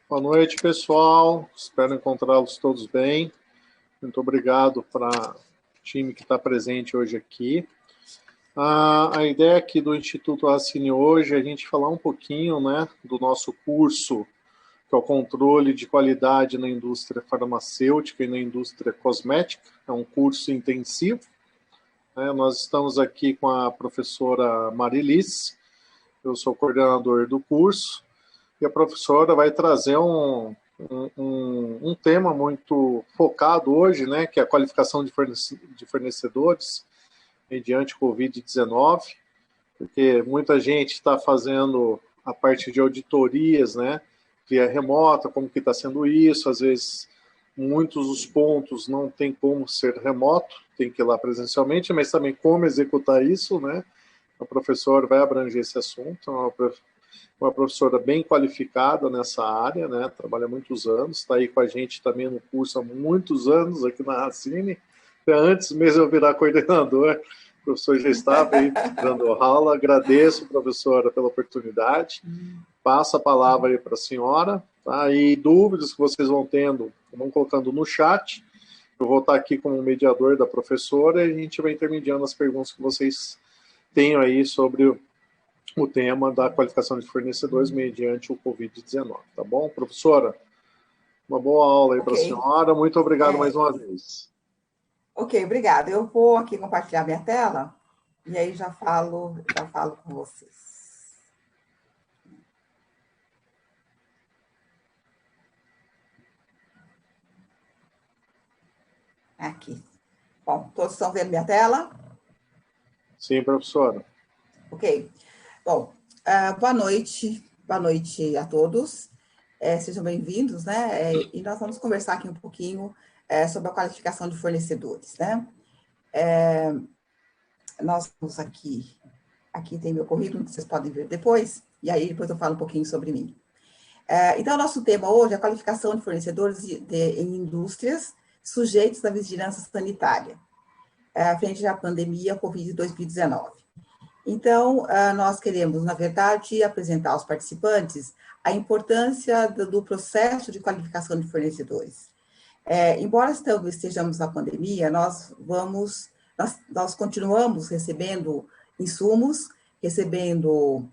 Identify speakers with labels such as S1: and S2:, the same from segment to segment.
S1: Boa noite, pessoal. Espero encontrá-los todos bem. Muito obrigado para o time que está presente hoje aqui. A ideia aqui do Instituto Racine hoje é a gente falar um pouquinho, né, do nosso curso, que é o Controle de Qualidade na Indústria Farmacêutica e na Indústria Cosmética. É um curso intensivo. Nós estamos aqui com a professora Marilis, eu sou coordenador do curso, e a professora vai trazer um tema muito focado hoje, né, que é a qualificação de fornecedores mediante Covid-19, porque muita gente está fazendo a parte de auditorias, né, via remota, como que está sendo isso, às vezes muitos dos pontos não tem como ser remoto, tem que ir lá presencialmente, mas também como executar isso, né, a professora vai abranger esse assunto, uma professora bem qualificada nessa área, né, trabalha há muitos anos, está aí com a gente também no curso há muitos anos aqui na Racine, antes mesmo eu virar coordenador, o professor já estava aí dando aula. Agradeço, professora, pela oportunidade. Passo a palavra aí para a senhora, tá? E dúvidas que vocês vão tendo, vão colocando no chat. Eu vou estar aqui como mediador da professora e a gente vai intermediando as perguntas que vocês tenham aí sobre o tema da qualificação de fornecedores mediante o Covid-19, tá bom? Professora, uma boa aula aí para a senhora. Muito obrigado mais uma vez.
S2: Ok, obrigada. Eu vou aqui compartilhar minha tela e aí já falo com vocês. Aqui. Bom, todos estão vendo minha tela?
S1: Sim, professora.
S2: Ok. Bom, boa noite a todos. Sejam bem-vindos, né? E nós vamos conversar aqui um pouquinho sobre a qualificação de fornecedores, né? Nós temos aqui tem meu currículo, que vocês podem ver depois, e aí depois eu falo um pouquinho sobre mim. Então, nosso tema hoje é a qualificação de fornecedores em indústrias sujeitos à vigilância sanitária, frente à pandemia Covid-2019. Então, nós queremos, na verdade, apresentar aos participantes a importância do processo de qualificação de fornecedores. Embora estejamos na pandemia, nós continuamos recebendo insumos, recebendo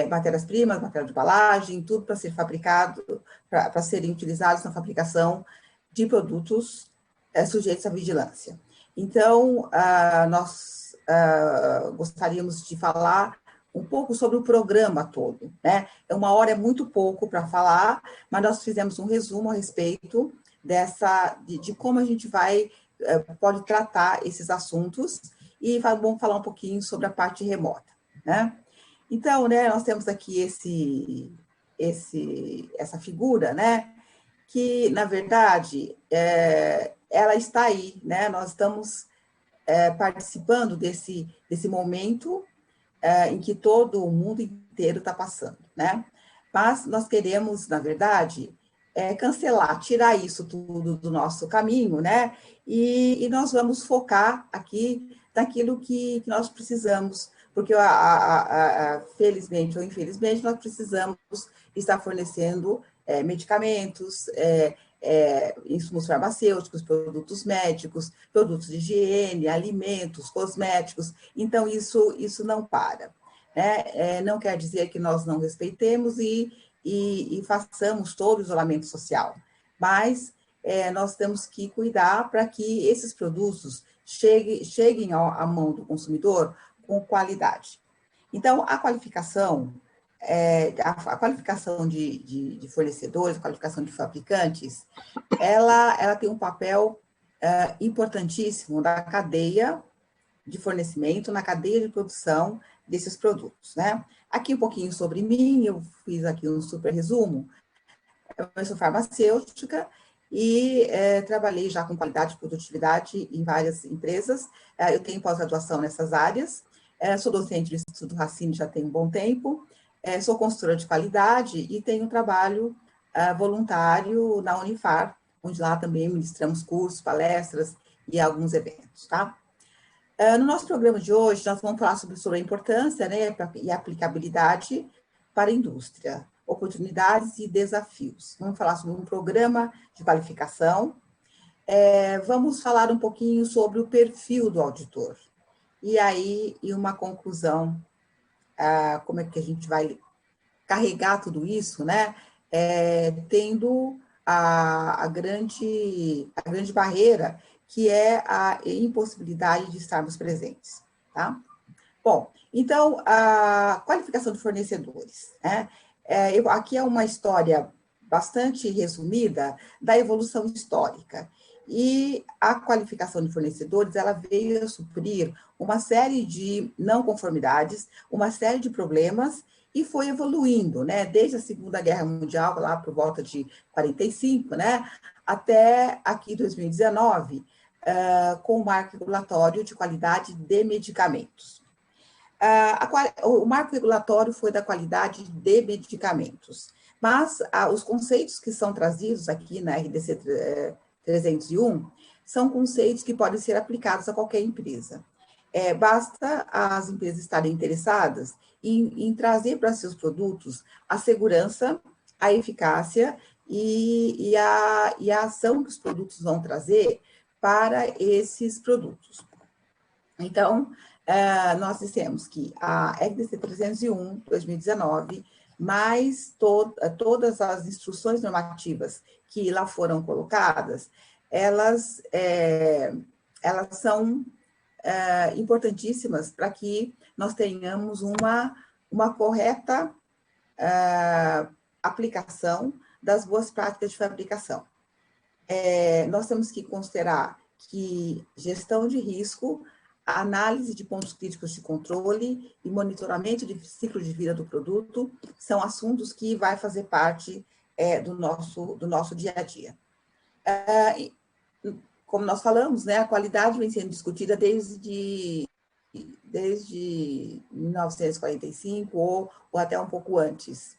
S2: matérias-primas, material de embalagem, tudo para ser fabricado, para serem utilizados na fabricação de produtos sujeitos à vigilância. Então, nós gostaríamos de falar um pouco sobre o programa todo, né? Uma hora é muito pouco para falar, mas nós fizemos um resumo a respeito de como a gente pode tratar esses assuntos e vamos falar um pouquinho sobre a parte remota, né? Então, né, nós temos aqui essa figura, né, que, na verdade, ela está aí, né? Nós estamos participando desse momento em que todo o mundo inteiro está passando, né? Mas nós queremos, na verdade, cancelar, tirar isso tudo do nosso caminho, né? E nós vamos focar aqui naquilo que nós precisamos, porque felizmente ou infelizmente nós precisamos estar fornecendo medicamentos, insumos farmacêuticos, produtos médicos, produtos de higiene, alimentos, cosméticos. Então, isso não para, né? Não quer dizer que nós não respeitemos e façamos todo o isolamento social, mas nós temos que cuidar para que esses produtos cheguem à mão do consumidor com qualidade. Então, a qualificação de fornecedores, a qualificação de fabricantes, ela tem um papel importantíssimo na cadeia de fornecimento, na cadeia de produção desses produtos, né? Aqui um pouquinho sobre mim, eu fiz aqui um super resumo. Eu sou farmacêutica e trabalhei já com qualidade e produtividade em várias empresas. Eu tenho pós-graduação nessas áreas, sou docente do Instituto Racine já tem um bom tempo, sou consultora de qualidade e tenho trabalho voluntário na Unifar, onde lá também ministramos cursos, palestras e alguns eventos, tá? No nosso programa de hoje, nós vamos falar sobre a importância, né, e aplicabilidade para a indústria, oportunidades e desafios. Vamos falar sobre um programa de qualificação. Vamos falar um pouquinho sobre o perfil do auditor. E aí, uma conclusão, como é que a gente vai carregar tudo isso, né? Tendo a grande barreira, que é a impossibilidade de estarmos presentes, tá? Bom, então, a qualificação de fornecedores, né? Aqui é uma história bastante resumida da evolução histórica. E a qualificação de fornecedores, ela veio a suprir uma série de não conformidades, uma série de problemas, e foi evoluindo, né? Desde a Segunda Guerra Mundial, lá por volta de 45, né? Até aqui 2019, com o marco regulatório de qualidade de medicamentos. O marco regulatório foi da qualidade de medicamentos, mas os conceitos que são trazidos aqui na RDC 301 são conceitos que podem ser aplicados a qualquer empresa. Basta as empresas estarem interessadas em trazer para seus produtos a segurança, a eficácia e a ação que os produtos vão trazer para esses produtos. Então, nós dissemos que a RDC 301, 2019, mais todas as instruções normativas que lá foram colocadas, elas são importantíssimas para que nós tenhamos uma correta aplicação das boas práticas de fabricação. Nós temos que considerar que gestão de risco, a análise de pontos críticos de controle e monitoramento de ciclo de vida do produto são assuntos que vai fazer parte do nosso dia a dia. Como nós falamos, né, a qualidade vem sendo discutida desde 1945 ou até um pouco antes,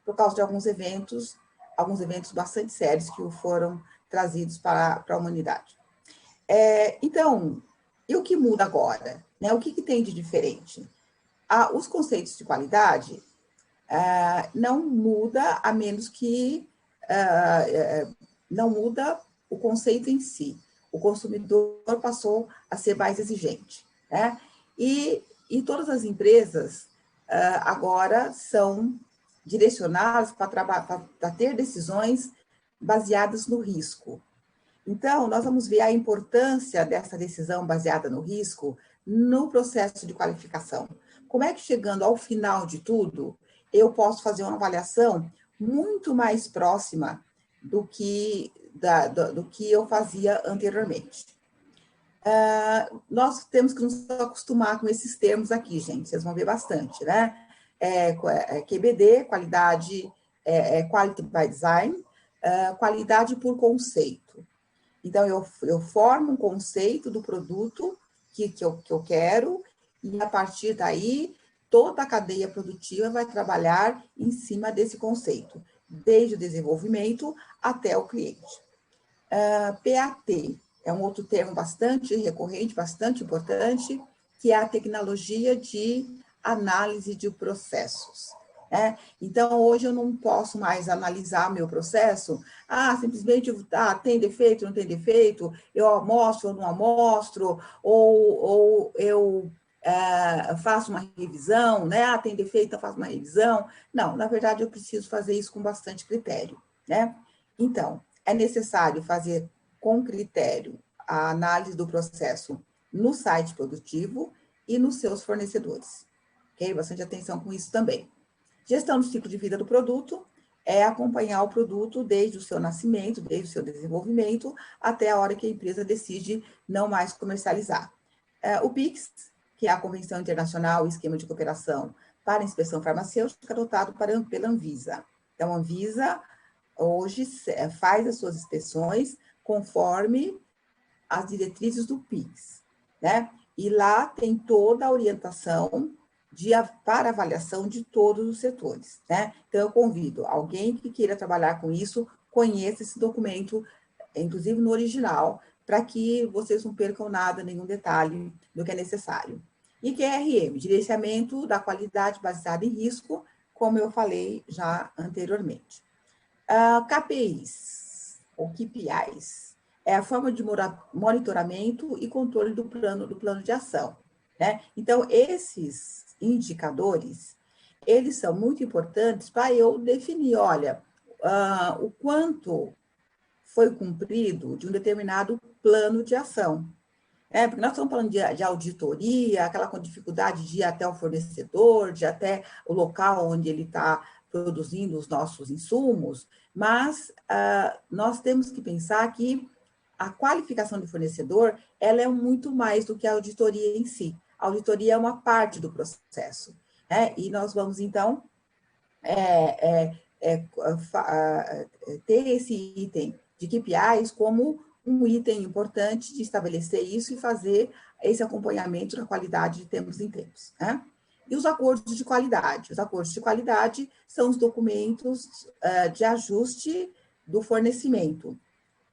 S2: por causa de alguns eventos bastante sérios que foram trazidos para a humanidade. Então, e o que muda agora? Né? O que tem de diferente? Os conceitos de qualidade não muda, a menos que não muda o conceito em si. O consumidor passou a ser mais exigente, né? E todas as empresas agora são direcionadas para ter decisões baseadas no risco. Então, nós vamos ver a importância dessa decisão baseada no risco no processo de qualificação. Como é que, chegando ao final de tudo, eu posso fazer uma avaliação muito mais próxima do que eu fazia anteriormente. Nós temos que nos acostumar com esses termos aqui, gente, vocês vão ver bastante, né? QBD, qualidade, Quality by Design, qualidade por conceito. Então, eu formo um conceito do produto que eu quero, e a partir daí, toda a cadeia produtiva vai trabalhar em cima desse conceito, desde o desenvolvimento até o cliente. PAT é um outro termo bastante recorrente, bastante importante, que é a tecnologia de análise de processos. Então, hoje eu não posso mais analisar meu processo, simplesmente tem defeito, não tem defeito, eu amostro ou não amostro, ou eu faço uma revisão, né? Tem defeito, então faço uma revisão. Não, na verdade, eu preciso fazer isso com bastante critério, né? Então, é necessário fazer com critério a análise do processo no site produtivo e nos seus fornecedores. Ok? Bastante atenção com isso também. Gestão do ciclo de vida do produto é acompanhar o produto desde o seu nascimento, desde o seu desenvolvimento, até a hora que a empresa decide não mais comercializar. O PIX, que é a Convenção Internacional e Esquema de Cooperação para a Inspeção Farmacêutica, adotado pela Anvisa. Então, a Anvisa hoje faz as suas inspeções conforme as diretrizes do PIX, né? E lá tem toda a orientação para avaliação de todos os setores, né? Então, eu convido alguém que queira trabalhar com isso, conheça esse documento, inclusive no original, para que vocês não percam nada, nenhum detalhe do que é necessário. E QRM, gerenciamento da qualidade baseada em risco, como eu falei já anteriormente. KPIs, ou KPIs, é a forma de monitoramento e controle do plano de ação, né? Então, esses indicadores, eles são muito importantes para eu definir, olha, o quanto foi cumprido de um determinado plano de ação. Porque nós estamos falando de auditoria, aquela com dificuldade de ir até o fornecedor, de ir até o local onde ele está produzindo os nossos insumos, mas nós temos que pensar que a qualificação de fornecedor, ela é muito mais do que a auditoria em si. A auditoria é uma parte do processo, né? E nós vamos, então, ter esse item de KPIs como um item importante de estabelecer isso e fazer esse acompanhamento da qualidade de tempos em tempos, né? E os acordos de qualidade. Os acordos de qualidade são os documentos de ajuste do fornecimento.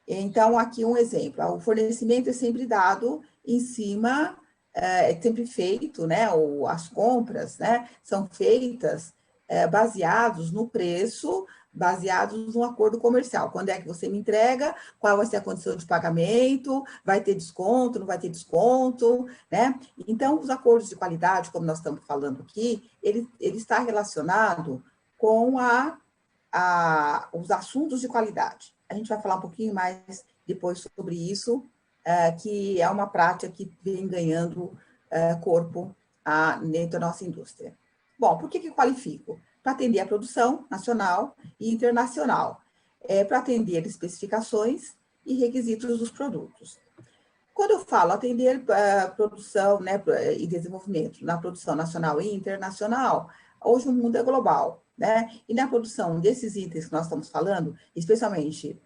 S2: Então, aqui um exemplo. O fornecimento é sempre dado em cima, é sempre feito, né? Ou as compras, né? São feitas baseados no preço, baseados no acordo comercial. Quando é que você me entrega, qual vai ser a condição de pagamento, vai ter desconto, não vai ter desconto, né? Então, os acordos de qualidade, como nós estamos falando aqui, ele está relacionado com os assuntos de qualidade. A gente vai falar um pouquinho mais depois sobre isso, que é uma prática que vem ganhando corpo dentro da nossa indústria. Bom, por que qualifico? Para atender a produção nacional e internacional, para atender especificações e requisitos dos produtos. Quando eu falo atender produção, né, e desenvolvimento na produção nacional e internacional, hoje o mundo é global, né? E na produção desses itens que nós estamos falando, especialmente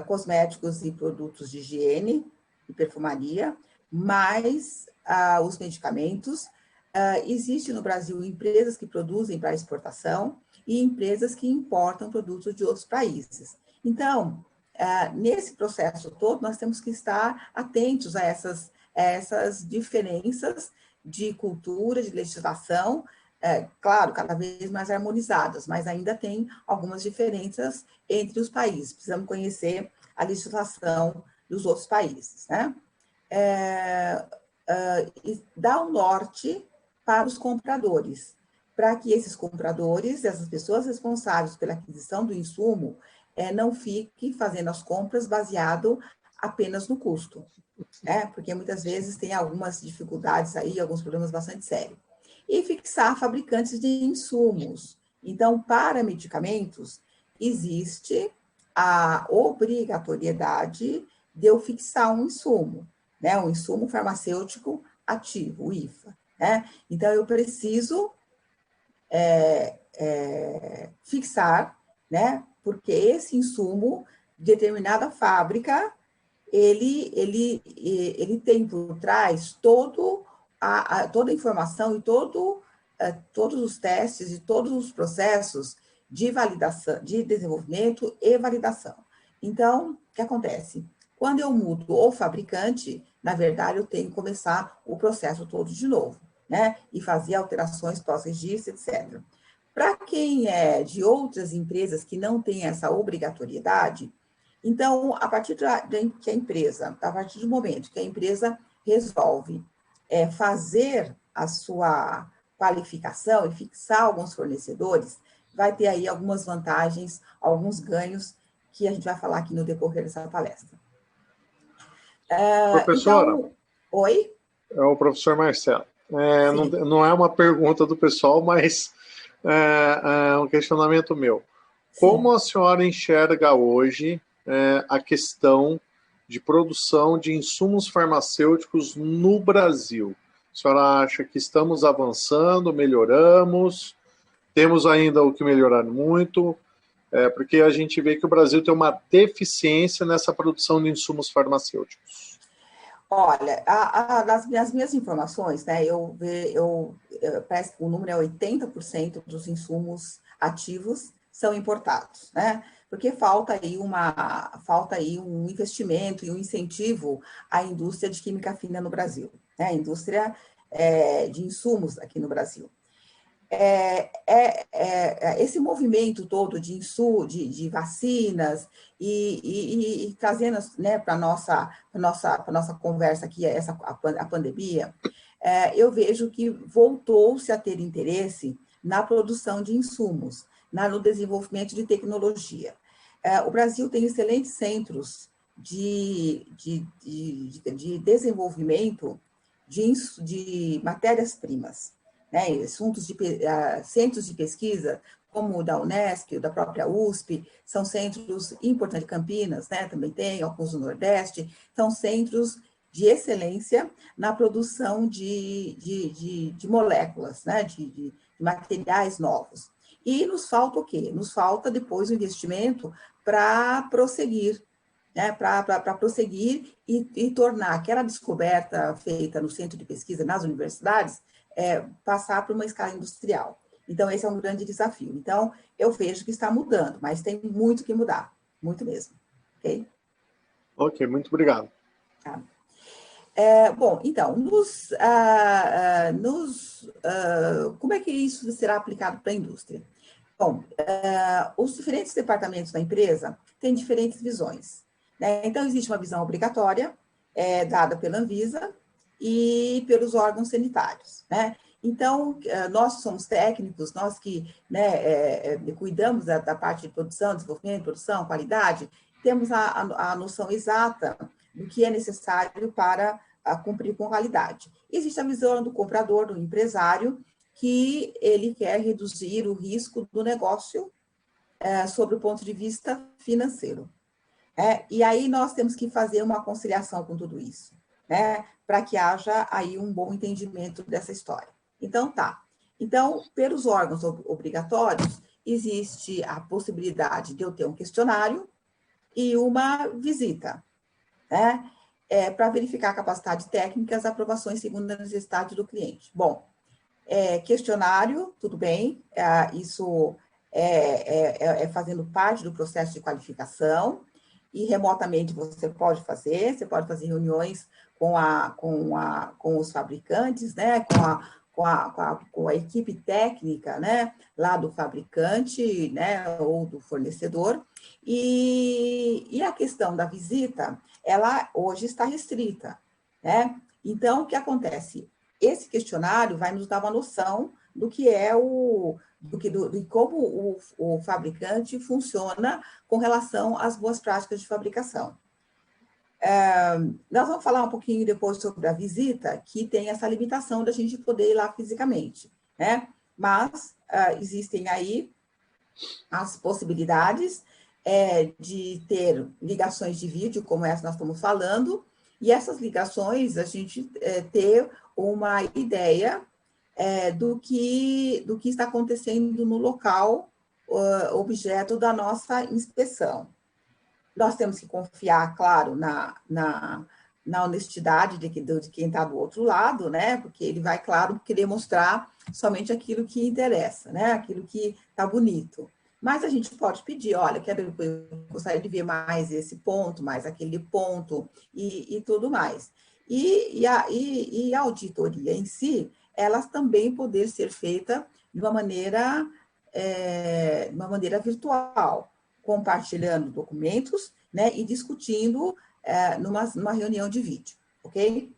S2: cosméticos e produtos de higiene e perfumaria, mais os medicamentos, existe no Brasil empresas que produzem para exportação e empresas que importam produtos de outros países. Então, nesse processo todo, nós temos que estar atentos a essas diferenças de cultura, de legislação, claro, cada vez mais harmonizadas, mas ainda tem algumas diferenças entre os países. Precisamos conhecer a legislação dos outros países, né? E dar um norte para os compradores, para que esses compradores, essas pessoas responsáveis pela aquisição do insumo, não fiquem fazendo as compras baseado apenas no custo, né? Porque muitas vezes tem algumas dificuldades aí, alguns problemas bastante sérios. E fixar fabricantes de insumos. Então, para medicamentos, existe a obrigatoriedade de eu fixar um insumo, né? Um insumo farmacêutico ativo, o IFA, né? Então, eu preciso fixar, né? Porque esse insumo, determinada fábrica, ele tem por trás toda a informação e todos os testes e todos os processos de validação, de desenvolvimento e validação. Então, o que acontece? Quando eu mudo o fabricante, na verdade, eu tenho que começar o processo todo de novo, né? E fazer alterações pós-registro, etc. Para quem é de outras empresas que não têm essa obrigatoriedade, então, a partir do momento que a empresa resolve fazer a sua qualificação e fixar alguns fornecedores, vai ter aí algumas vantagens, alguns ganhos que a gente vai falar aqui no decorrer dessa palestra.
S1: Professora?
S2: Então, oi?
S1: É o professor Marcelo. Não é uma pergunta do pessoal, mas é um questionamento meu. Sim. Como a senhora enxerga hoje a questão de produção de insumos farmacêuticos no Brasil? A senhora acha que estamos avançando, melhoramos, temos ainda o que melhorar muito, porque a gente vê que o Brasil tem uma deficiência nessa produção de insumos farmacêuticos.
S2: Olha, das minhas informações, né, parece que o número é 80% dos insumos ativos são importados, né? Porque falta aí um investimento e um incentivo à indústria de química fina no Brasil, né? A indústria de insumos aqui no Brasil. Esse movimento todo de vacinas e trazendo, né, para a nossa conversa aqui, a pandemia, eu vejo que voltou-se a ter interesse na produção de insumos, no desenvolvimento de tecnologia. O Brasil tem excelentes centros de desenvolvimento de matérias-primas, né, centros de pesquisa, como o da Unesp, o da própria USP, são centros importantes, Campinas, né, também tem, alguns do Nordeste, são centros de excelência na produção de moléculas, né, de materiais novos. E nos falta o quê? Nos falta depois o investimento para prosseguir, né, para prosseguir e tornar aquela descoberta feita no centro de pesquisa, nas universidades, passar para uma escala industrial. Então, esse é um grande desafio. Então, eu vejo que está mudando, mas tem muito que mudar, muito mesmo. Ok?
S1: Ok, muito obrigado.
S2: Tá. Bom, então, como é que isso será aplicado para a indústria? Bom, os diferentes departamentos da empresa têm diferentes visões, né? Então, existe uma visão obrigatória, dada pela Anvisa e pelos órgãos sanitários, né? Então, nós somos técnicos, nós que, né, cuidamos da parte de produção, desenvolvimento, produção, qualidade, temos a noção exata do que é necessário para cumprir com qualidade. Existe a visão do comprador, do empresário, que ele quer reduzir o risco do negócio sobre o ponto de vista financeiro. E aí nós temos que fazer uma conciliação com tudo isso, né, para que haja aí um bom entendimento dessa história. Então, tá. Então, pelos órgãos obrigatórios, existe a possibilidade de eu ter um questionário e uma visita, né, para verificar a capacidade técnica e as aprovações segundo a necessidade do cliente. Bom, questionário, tudo bem, isso fazendo parte do processo de qualificação, e remotamente você pode fazer reuniões com os fabricantes, né, com a equipe técnica, né, lá do fabricante, né, ou do fornecedor, e a questão da visita, ela hoje está restrita, né? Então, o que acontece? Esse questionário vai nos dar uma noção do que é de como o fabricante funciona com relação às boas práticas de fabricação. Nós vamos falar um pouquinho depois sobre a visita, que tem essa limitação da gente poder ir lá fisicamente, né? Mas existem aí as possibilidades de ter ligações de vídeo, como essa nós estamos falando, e essas ligações, a gente ter uma ideia do que está acontecendo no local objeto da nossa inspeção. Nós temos que confiar, claro, na honestidade de quem está do outro lado, né? Porque ele vai, claro, querer mostrar somente aquilo que interessa, né? Aquilo que está bonito. Mas a gente pode pedir, olha, gostaria de ver mais esse ponto, mais aquele ponto e tudo mais. E a auditoria em si, elas também poder ser feita de uma maneira virtual, compartilhando documentos, né, e discutindo numa reunião de vídeo, ok?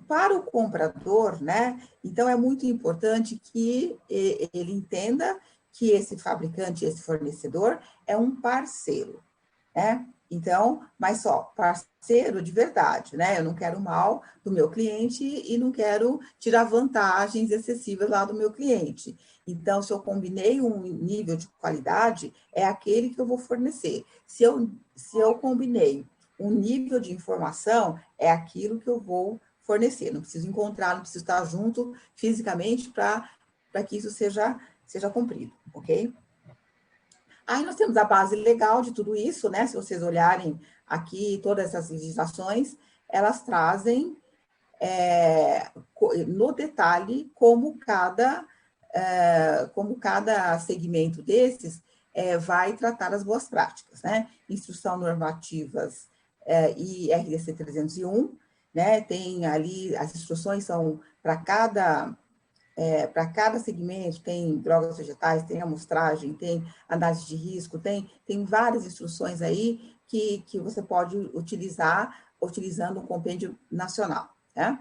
S2: Para o comprador, né, então é muito importante que ele entenda que esse fabricante, esse fornecedor é um parceiro, né? Então, mas só parceiro de verdade, né? Eu não quero mal do meu cliente e não quero tirar vantagens excessivas lá do meu cliente. Então, se eu combinei um nível de qualidade, é aquele que eu vou fornecer. Se eu combinei um nível de informação, é aquilo que eu vou fornecer. Não preciso encontrar, não preciso estar junto fisicamente para que isso seja cumprido, ok? Aí nós temos a base legal de tudo isso, né? Se vocês olharem aqui, todas essas legislações, elas trazem no detalhe como cada segmento desses vai tratar as boas práticas, né? Instrução normativas e RDC 301, né? Tem ali, as instruções são para cada segmento, tem drogas vegetais, tem amostragem, tem análise de risco, tem várias instruções aí que você pode utilizar utilizando um compêndio nacional, né?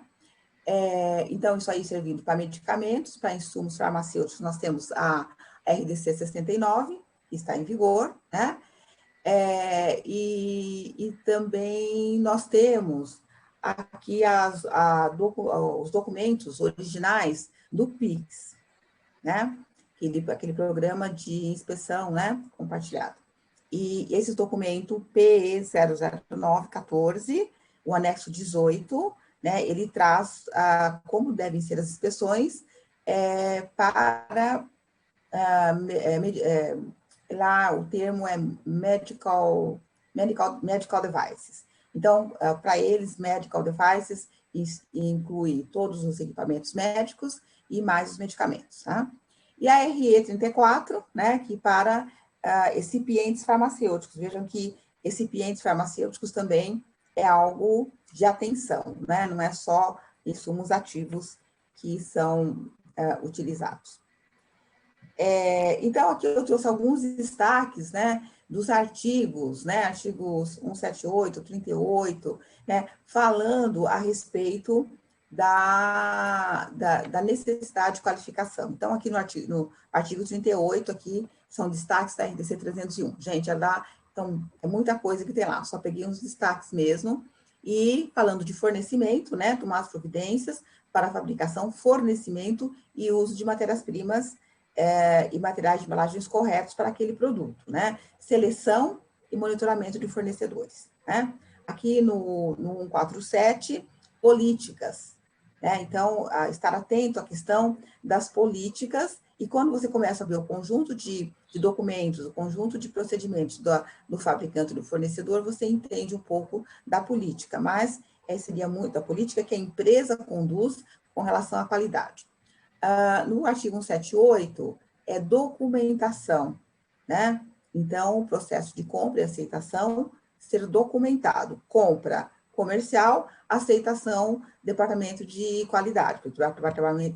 S2: Então, isso aí servindo para medicamentos, para insumos farmacêuticos, nós temos a RDC 69, que está em vigor, né? E também nós temos aqui os documentos originais do PIX, né? Aquele programa de inspeção, né? Compartilhado. E esse documento PE 00914, o anexo 18, né? Ele traz como devem ser as inspeções para lá o termo é medical devices. Então, para eles, medical devices inclui todos os equipamentos médicos e mais os medicamentos, tá? E a RE 34, né, que para excipientes farmacêuticos. Vejam que excipientes farmacêuticos também é algo de atenção, né? Não é só insumos ativos que são utilizados. Então, aqui eu trouxe alguns destaques, né, dos artigos, né, artigos 178, 38, né, falando a respeito da necessidade de qualificação. Então, aqui no artigo 38, aqui são destaques da RDC 301. Gente, então, é muita coisa que tem lá, só peguei uns destaques mesmo. E falando de fornecimento, né, tomar as providências para a fabricação, fornecimento e uso de matérias-primas e materiais de embalagens corretos para aquele produto, né? Seleção e monitoramento de fornecedores, né? Aqui no 147, políticas, né? Então, estar atento à questão das políticas, e quando você começa a ver o conjunto de documentos, o conjunto de procedimentos do fabricante e do fornecedor, você entende um pouco da política, mas seria muito a política que a empresa conduz com relação à qualidade. No artigo 178, é documentação, né? Então, o processo de compra e aceitação ser documentado. Compra comercial, aceitação, departamento de qualidade,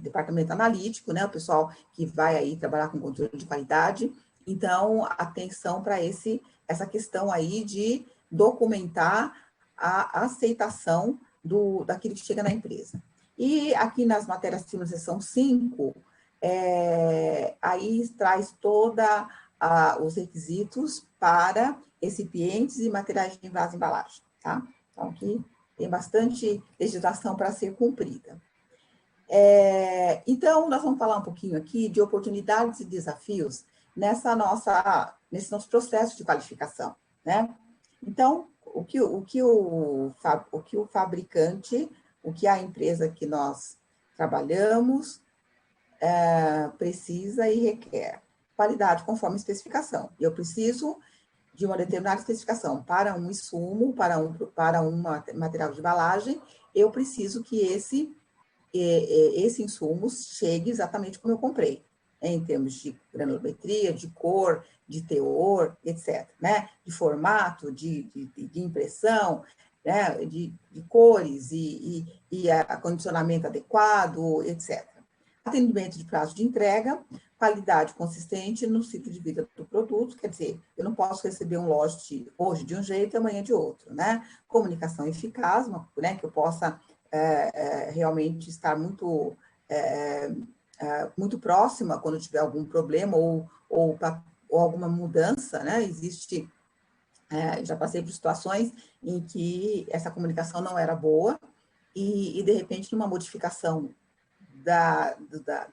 S2: departamento analítico, né? O pessoal que vai aí trabalhar com controle de qualidade. Então, atenção para essa questão aí de documentar a aceitação daquilo que chega na empresa. E aqui nas matérias-primas, seção 5, aí traz toda os requisitos para recipientes e materiais de envase e embalagem, tá? Então, aqui tem bastante legislação para ser cumprida. Então, nós vamos falar um pouquinho aqui de oportunidades e desafios nesse nosso processo de qualificação, né? Então, o que o fabricante, o que a empresa que nós trabalhamos precisa e requer? Qualidade conforme especificação. Eu preciso de uma determinada especificação para um insumo, para um material de embalagem, eu preciso que esse insumo chegue exatamente como eu comprei, em termos de granulometria, de cor, de teor, etc., né? De formato, de impressão, né? de cores e acondicionamento adequado, etc. Atendimento de prazo de entrega, qualidade consistente no ciclo de vida do produto, quer dizer, eu não posso receber um lote hoje de um jeito e amanhã de outro, né? Comunicação eficaz, né? Que eu possa realmente estar muito próxima quando tiver algum problema ou alguma mudança, né? Já passei por situações em que essa comunicação não era boa e de repente, numa modificação da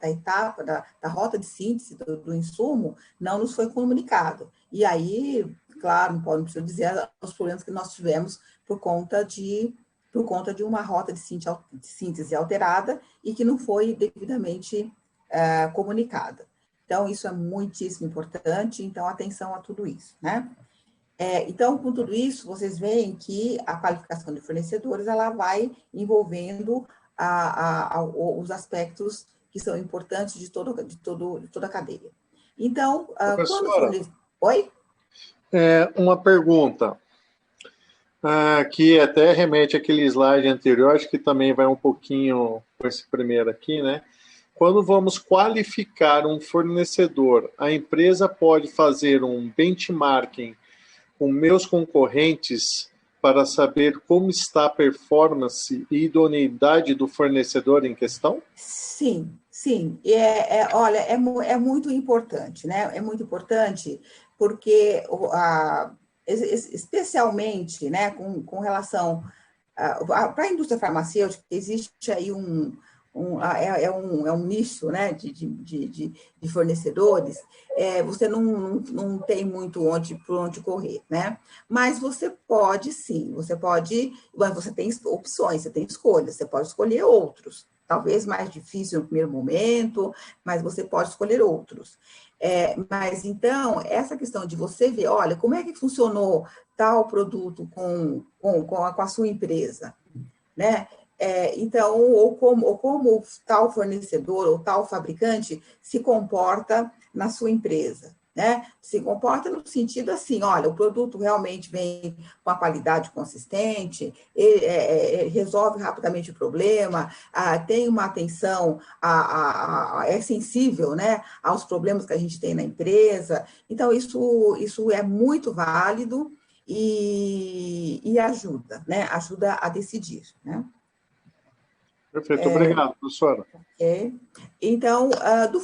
S2: etapa, da rota de síntese do insumo, não nos foi comunicado. E aí, claro, não preciso dizer os problemas que nós tivemos por conta de uma rota de síntese alterada e que não foi devidamente comunicada. Então, isso é muitíssimo importante, então, atenção a tudo isso, né? Então, com tudo isso, vocês veem que a qualificação de fornecedores, ela vai envolvendo os aspectos que são importantes de toda a cadeia. Então, quando o
S1: Professora,
S2: fornecedor... Oi?
S1: uma pergunta, que até remete àquele slide anterior, acho que também vai um pouquinho com esse primeiro aqui, né? Quando vamos qualificar um fornecedor, a empresa pode fazer um benchmarking com meus concorrentes para saber como está a performance e idoneidade do fornecedor em questão?
S2: Sim, sim. Olha, é muito importante, né? É muito importante porque, especialmente, né, com relação para a indústria farmacêutica, existe aí um nicho, né, de fornecedores, você não tem muito por onde correr, né? Mas você pode, sim, mas você tem opções, você tem escolhas, você pode escolher outros, talvez mais difícil no primeiro momento, mas você pode escolher outros. Mas, então, essa questão de você ver, olha, como é que funcionou tal produto com a sua empresa, né? Então, ou como tal fornecedor ou tal fabricante se comporta na sua empresa, né? Se comporta no sentido assim, olha, o produto realmente vem com a qualidade consistente, resolve rapidamente o problema, tem uma atenção, é sensível, né, aos problemas que a gente tem na empresa. Então, isso é muito válido e ajuda, né? Ajuda a decidir, né?
S1: Perfeito, obrigado, professora.
S2: Então, do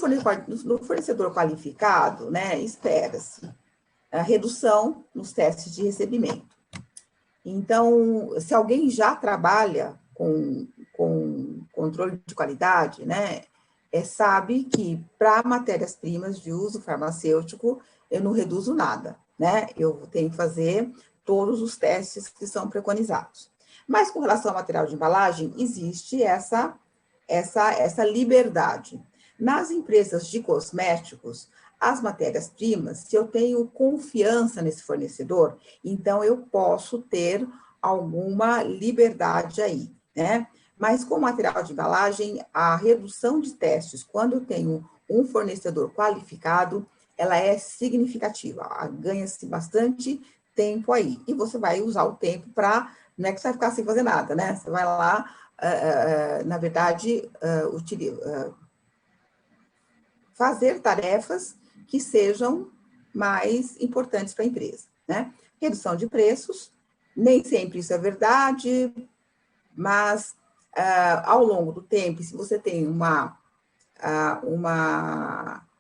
S2: fornecedor qualificado, né, espera-se a redução nos testes de recebimento. Então, se alguém já trabalha com controle de qualidade, né, sabe que para matérias-primas de uso farmacêutico, eu não reduzo nada, né? Eu tenho que fazer todos os testes que são preconizados. Mas com relação ao material de embalagem, existe essa liberdade. Nas empresas de cosméticos, as matérias-primas, se eu tenho confiança nesse fornecedor, então eu posso ter alguma liberdade aí, né? Mas com material de embalagem, a redução de testes, quando eu tenho um fornecedor qualificado, ela é significativa, ganha-se bastante tempo aí. E você vai usar o tempo para, não é que você vai ficar sem fazer nada, né? Você vai lá, na verdade, fazer tarefas que sejam mais importantes para a empresa, né? Redução de preços, nem sempre isso é verdade, mas ao longo do tempo, se você tem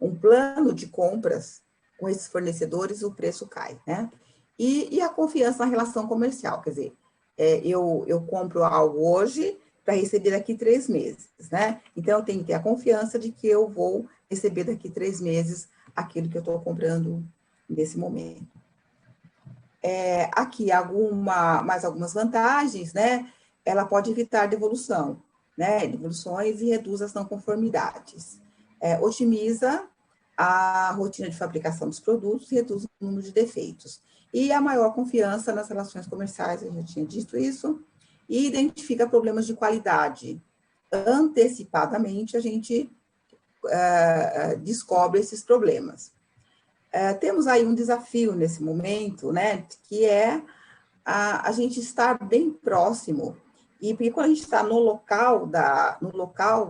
S2: um plano de compras com esses fornecedores, o preço cai, né? E a confiança na relação comercial, quer dizer, eu compro algo hoje para receber daqui 3 meses, né? Então, eu tenho que ter a confiança de que eu vou receber daqui 3 meses aquilo que eu estou comprando nesse momento. Aqui, mais algumas vantagens, né? Ela pode evitar devolução, né? Devoluções e reduz as não conformidades. Otimiza a rotina de fabricação dos produtos e reduz o número de defeitos. E a maior confiança nas relações comerciais, eu já tinha dito isso, e identifica problemas de qualidade. Antecipadamente, a gente descobre esses problemas. Temos aí um desafio nesse momento, né, que é a gente estar bem próximo, e porque quando a gente está no local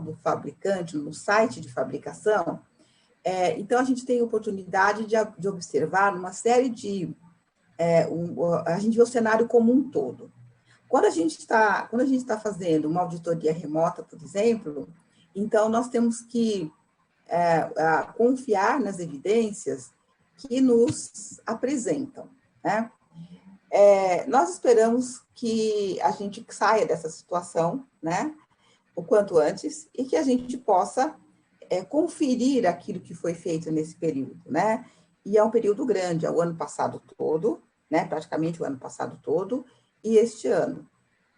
S2: do fabricante, no site de fabricação, então a gente tem a oportunidade de observar uma série a gente vê o cenário como um todo. Quando a gente está fazendo uma auditoria remota, por exemplo, então nós temos que confiar nas evidências que nos apresentam, né? Nós esperamos que a gente saia dessa situação, né, o quanto antes, e que a gente possa conferir aquilo que foi feito nesse período, né? E é um período grande, é o ano passado todo, né, praticamente o ano passado todo, e este ano,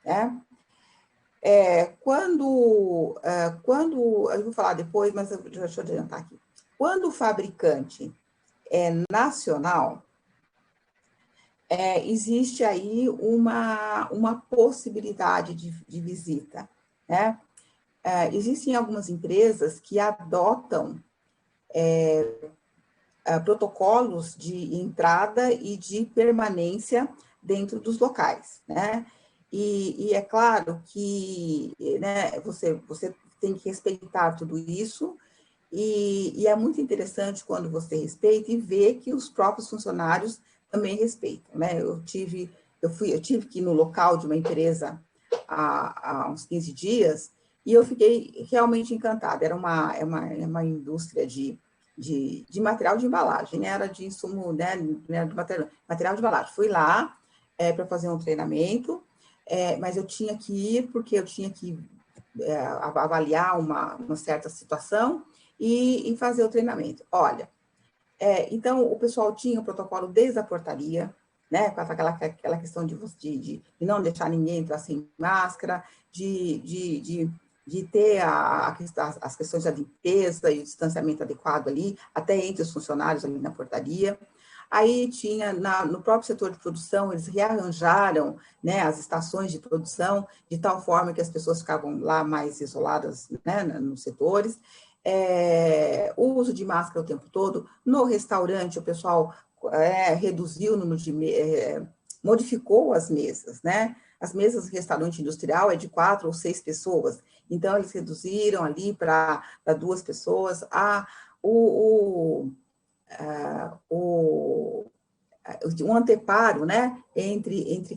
S2: né? Quando eu vou falar depois, mas deixa eu adiantar aqui. quando o fabricante é nacional, existe aí uma possibilidade de visita, né? Existem algumas empresas que adotam protocolos de entrada e de permanência dentro dos locais, né? E é claro que, né, você tem que respeitar tudo isso, e é muito interessante quando você respeita e vê que os próprios funcionários também respeitam, né? Eu tive que ir no local de uma empresa há uns 15 dias e eu fiquei realmente encantada. Era uma indústria de material de embalagem, né? Era de insumo, né? De material de embalagem. Fui lá para fazer um treinamento, mas eu tinha que ir porque eu tinha que avaliar uma certa situação e fazer o treinamento. Olha, então o pessoal tinha o protocolo desde a portaria, né, com aquela questão de não deixar ninguém entrar sem máscara, de ter as questões da limpeza e o distanciamento adequado ali, até entre os funcionários ali na portaria. Aí tinha, no próprio setor de produção, eles rearranjaram, né, as estações de produção, de tal forma que as pessoas ficavam lá mais isoladas, né, nos setores. O uso de máscara o tempo todo. No restaurante, o pessoal reduziu o número modificou as mesas, né? As mesas do restaurante industrial é de 4 ou 6 pessoas, então eles reduziram ali para 2 pessoas. Um anteparo, né, entre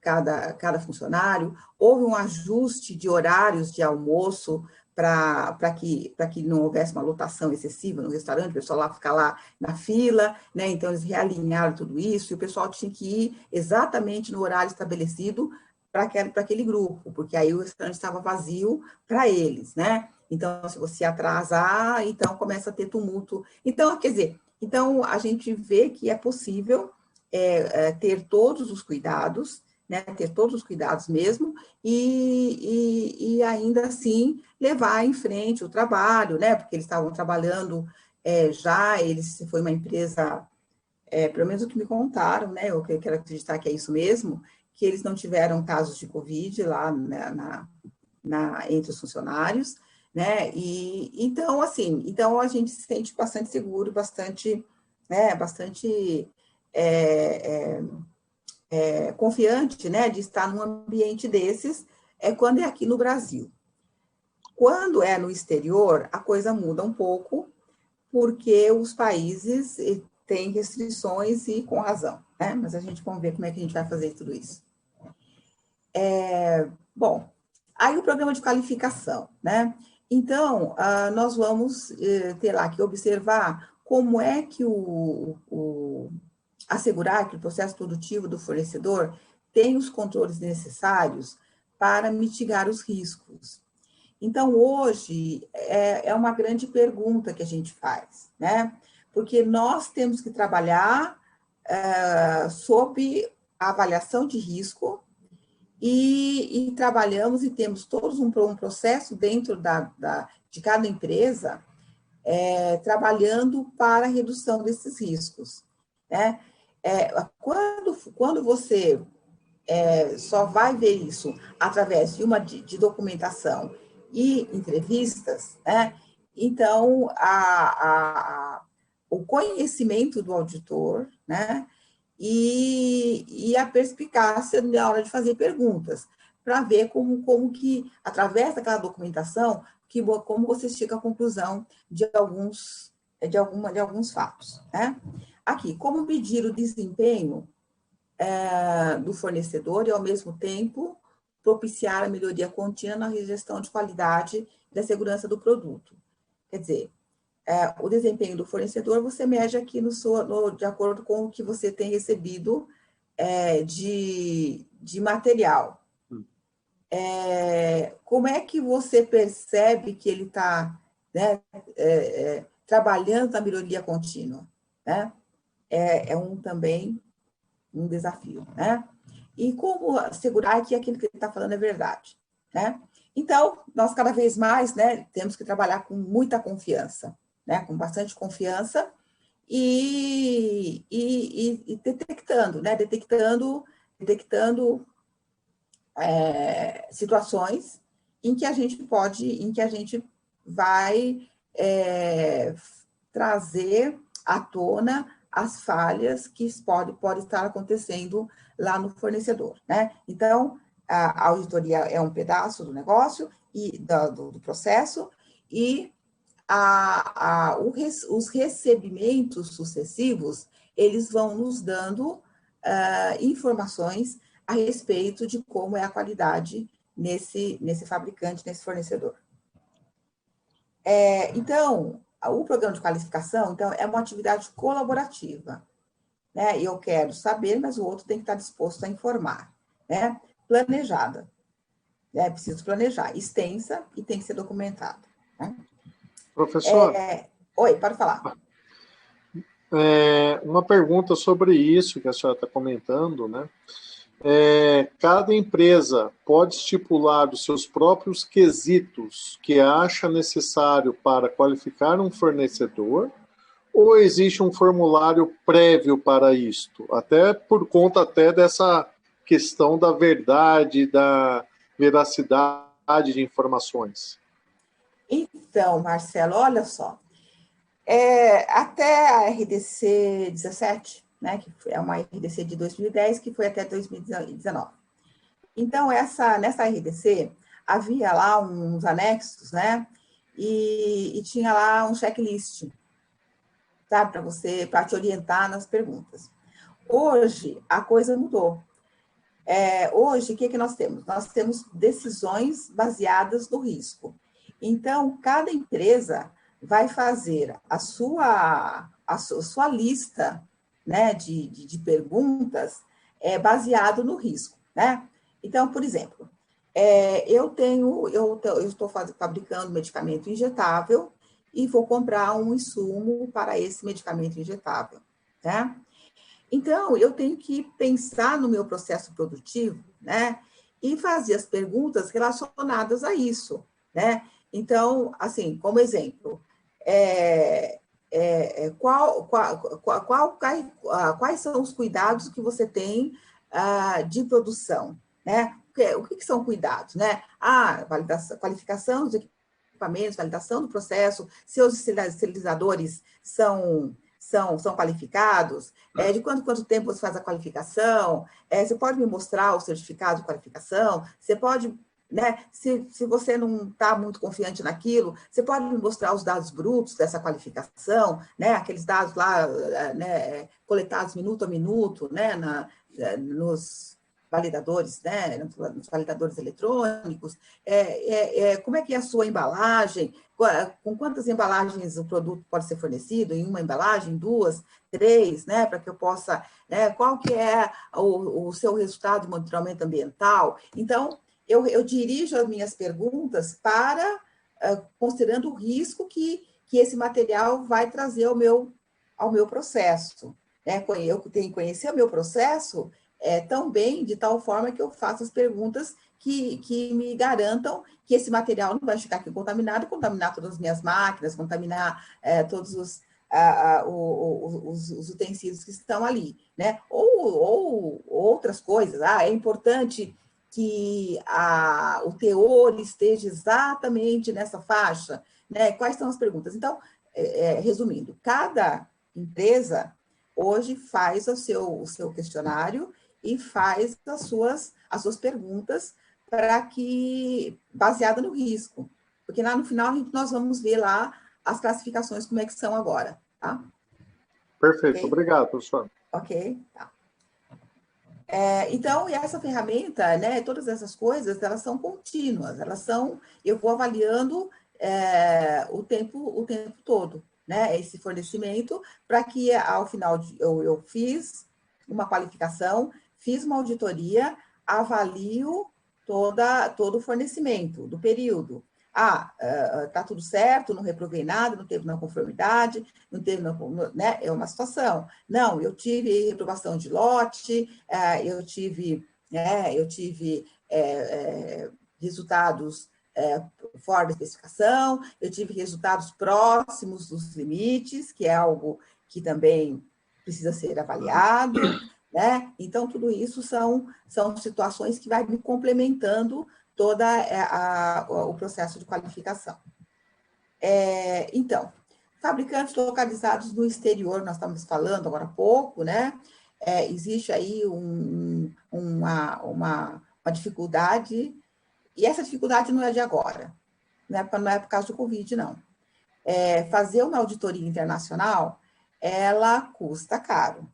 S2: cada funcionário. Houve um ajuste de horários de almoço para que não houvesse uma lotação excessiva no restaurante, o pessoal lá ficar lá na fila, né? Então eles realinharam tudo isso, e o pessoal tinha que ir exatamente no horário estabelecido para aquele grupo, porque aí o restaurante estava vazio para eles, né? Então, se você atrasar, então começa a ter tumulto. Então, quer dizer, então a gente vê que é possível ter todos os cuidados, né, ter todos os cuidados mesmo, e ainda assim levar em frente o trabalho, né, porque eles estavam trabalhando foi uma empresa, pelo menos o que me contaram, né, eu quero acreditar que é isso mesmo, que eles não tiveram casos de Covid lá entre os funcionários, né, e então, assim, então a gente se sente bastante seguro, bastante confiante, né, de estar num ambiente desses, quando é aqui no Brasil. Quando é no exterior, a coisa muda um pouco, porque os países têm restrições e com razão, né? Mas a gente vamos ver como é que a gente vai fazer tudo isso. Bom, aí o programa de qualificação, né? Então, nós vamos ter lá que observar como é que assegurar que o processo produtivo do fornecedor tem os controles necessários para mitigar os riscos. Então, hoje, é uma grande pergunta que a gente faz, né? Porque nós temos que trabalhar sob a avaliação de risco e trabalhamos e temos todos um processo dentro de cada empresa trabalhando para a redução desses riscos, né? Quando você só vai ver isso através de documentação e entrevistas, né? Então, o conhecimento do auditor, né? E a perspicácia na hora de fazer perguntas, para ver como que, através daquela documentação, como você chega à conclusão de alguns fatos, né? Aqui, como medir o desempenho do fornecedor e, ao mesmo tempo, propiciar a melhoria contínua na gestão de qualidade e da segurança do produto. Quer dizer, o desempenho do fornecedor você mede aqui de acordo com o que você tem recebido de material. Como é que você percebe que ele está, né, trabalhando na melhoria contínua? Né? Também um desafio, né? E como assegurar que aquilo que ele está falando é verdade, né? Então, nós cada vez mais, né, temos que trabalhar com muita confiança, né, com bastante confiança e detectando, né, detectando situações em que a gente vai trazer à tona as falhas que pode estar acontecendo lá no fornecedor, né? Então, a auditoria é um pedaço do negócio e do processo, e os recebimentos sucessivos, eles vão nos dando informações a respeito de como é a qualidade nesse fabricante, nesse fornecedor. Então, o programa de qualificação, então, é uma atividade colaborativa, né? Eu quero saber, mas o outro tem que estar disposto a informar, né? Planejada, né? Preciso planejar, extensa e tem que ser documentada, né?
S1: Professor,
S2: Oi, pode falar.
S1: Uma pergunta sobre isso que a senhora está comentando, né? Cada empresa pode estipular os seus próprios quesitos que acha necessário para qualificar um fornecedor, ou existe um formulário prévio para isto? Até por conta dessa questão da verdade, da veracidade de informações.
S2: Então, Marcelo, olha só, até a RDC 17, né, que é uma RDC de 2010, que foi até 2019. Então, nessa RDC, havia lá uns anexos, né, e tinha lá um checklist, sabe, para te orientar nas perguntas. Hoje, a coisa mudou. Hoje, o que nós temos? Nós temos decisões baseadas no risco. Então, cada empresa vai fazer a sua lista, né, de perguntas baseado no risco, né? Então, por exemplo, eu estou fabricando medicamento injetável e vou comprar um insumo para esse medicamento injetável, né? Então, eu tenho que pensar no meu processo produtivo, né? E fazer as perguntas relacionadas a isso, né? Então, assim, como exemplo, quais são os cuidados que você tem de produção, né? O que são cuidados, né? Qualificação dos equipamentos, validação do processo, seus esterilizadores são qualificados, de quanto tempo você faz a qualificação, você pode me mostrar o certificado de qualificação, você pode, né, se você não está muito confiante naquilo, você pode me mostrar os dados brutos dessa qualificação, né, aqueles dados lá, né, coletados minuto a minuto, né, nos validadores, né, nos validadores eletrônicos, como é que é a sua embalagem, com quantas embalagens o produto pode ser fornecido, em uma embalagem, duas, três, né, para que eu possa, né, qual que é o seu resultado de monitoramento ambiental. Então, eu dirijo as minhas perguntas para, considerando o risco que esse material vai trazer ao meu processo. Né? Eu tenho que conhecer o meu processo tão bem, de tal forma que eu faço as perguntas que me garantam que esse material não vai ficar aqui contaminado, contaminar todas as minhas máquinas, contaminar todos os utensílios que estão ali, né? Ou outras coisas. É importante que o teor esteja exatamente nessa faixa, né? Quais são as perguntas? Então, resumindo, cada empresa hoje faz o seu questionário e faz as suas perguntas para que, baseada no risco, porque lá no final nós vamos ver lá as classificações como é que são agora, tá?
S1: Perfeito,
S2: Okay?
S1: Obrigado, professor.
S2: Ok, tá. Então, e essa ferramenta, né, todas essas coisas, elas são contínuas, eu vou avaliando o tempo todo, né, esse fornecimento, para que ao final eu fiz uma qualificação, fiz uma auditoria, avalio todo o fornecimento do período. Tá tudo certo, não reprovei nada, não teve não conformidade, não teve, né, é uma situação. Não, eu tive reprovação de lote, eu tive resultados fora da especificação, eu tive resultados próximos dos limites, que é algo que também precisa ser avaliado, né? Então, tudo isso são situações que vai me complementando todo o processo de qualificação. Então, fabricantes localizados no exterior, nós estamos falando agora há pouco, né? Existe aí uma dificuldade, e essa dificuldade não é de agora, não é por causa do Covid, não. Fazer uma auditoria internacional, ela custa caro,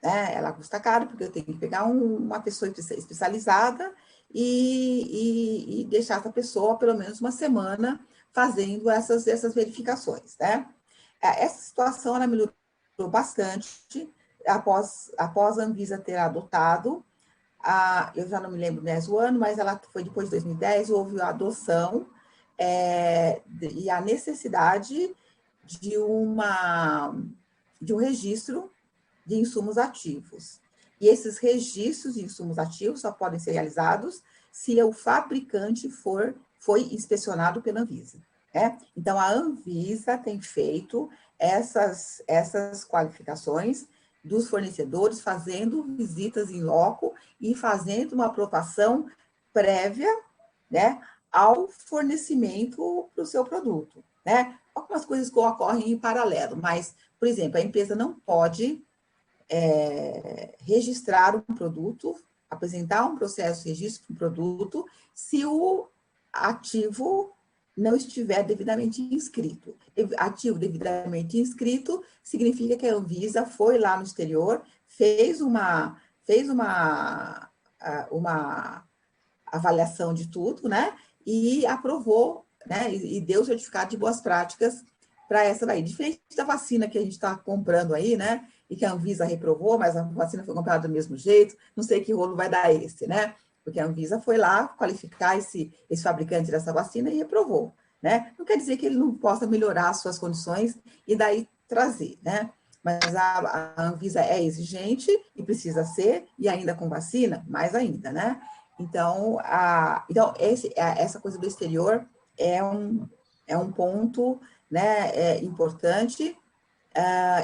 S2: né? Ela custa caro porque eu tenho que pegar uma pessoa especializada e deixar essa pessoa pelo menos uma semana fazendo essas verificações, né? Essa situação, ela melhorou bastante após a Anvisa ter adotado, eu já não me lembro mesmo o ano, mas ela foi depois de 2010, houve a adoção e a necessidade de um registro de insumos ativos. E esses registros de insumos ativos só podem ser realizados se o fabricante foi inspecionado pela Anvisa. Então, a Anvisa tem feito essas qualificações dos fornecedores, fazendo visitas em loco e fazendo uma aprovação prévia, né, ao fornecimento para o seu produto, né? Algumas coisas que ocorrem em paralelo, mas, por exemplo, a empresa não pode registrar um produto, apresentar um processo de registro de um produto, se o ativo não estiver devidamente inscrito. Ativo devidamente inscrito significa que a Anvisa foi lá no exterior, fez uma avaliação de tudo, né? E aprovou, né? E deu certificado de boas práticas para essa daí. Diferente da vacina que a gente está comprando aí, né? E que a Anvisa reprovou, mas a vacina foi comprada do mesmo jeito, não sei que rolo vai dar esse, né? Porque a Anvisa foi lá qualificar esse fabricante dessa vacina e reprovou, né? Não quer dizer que ele não possa melhorar as suas condições e daí trazer, né? Mas a Anvisa é exigente e precisa ser, e ainda com vacina, mais ainda, né? Então, essa coisa do exterior é um ponto, né, importante,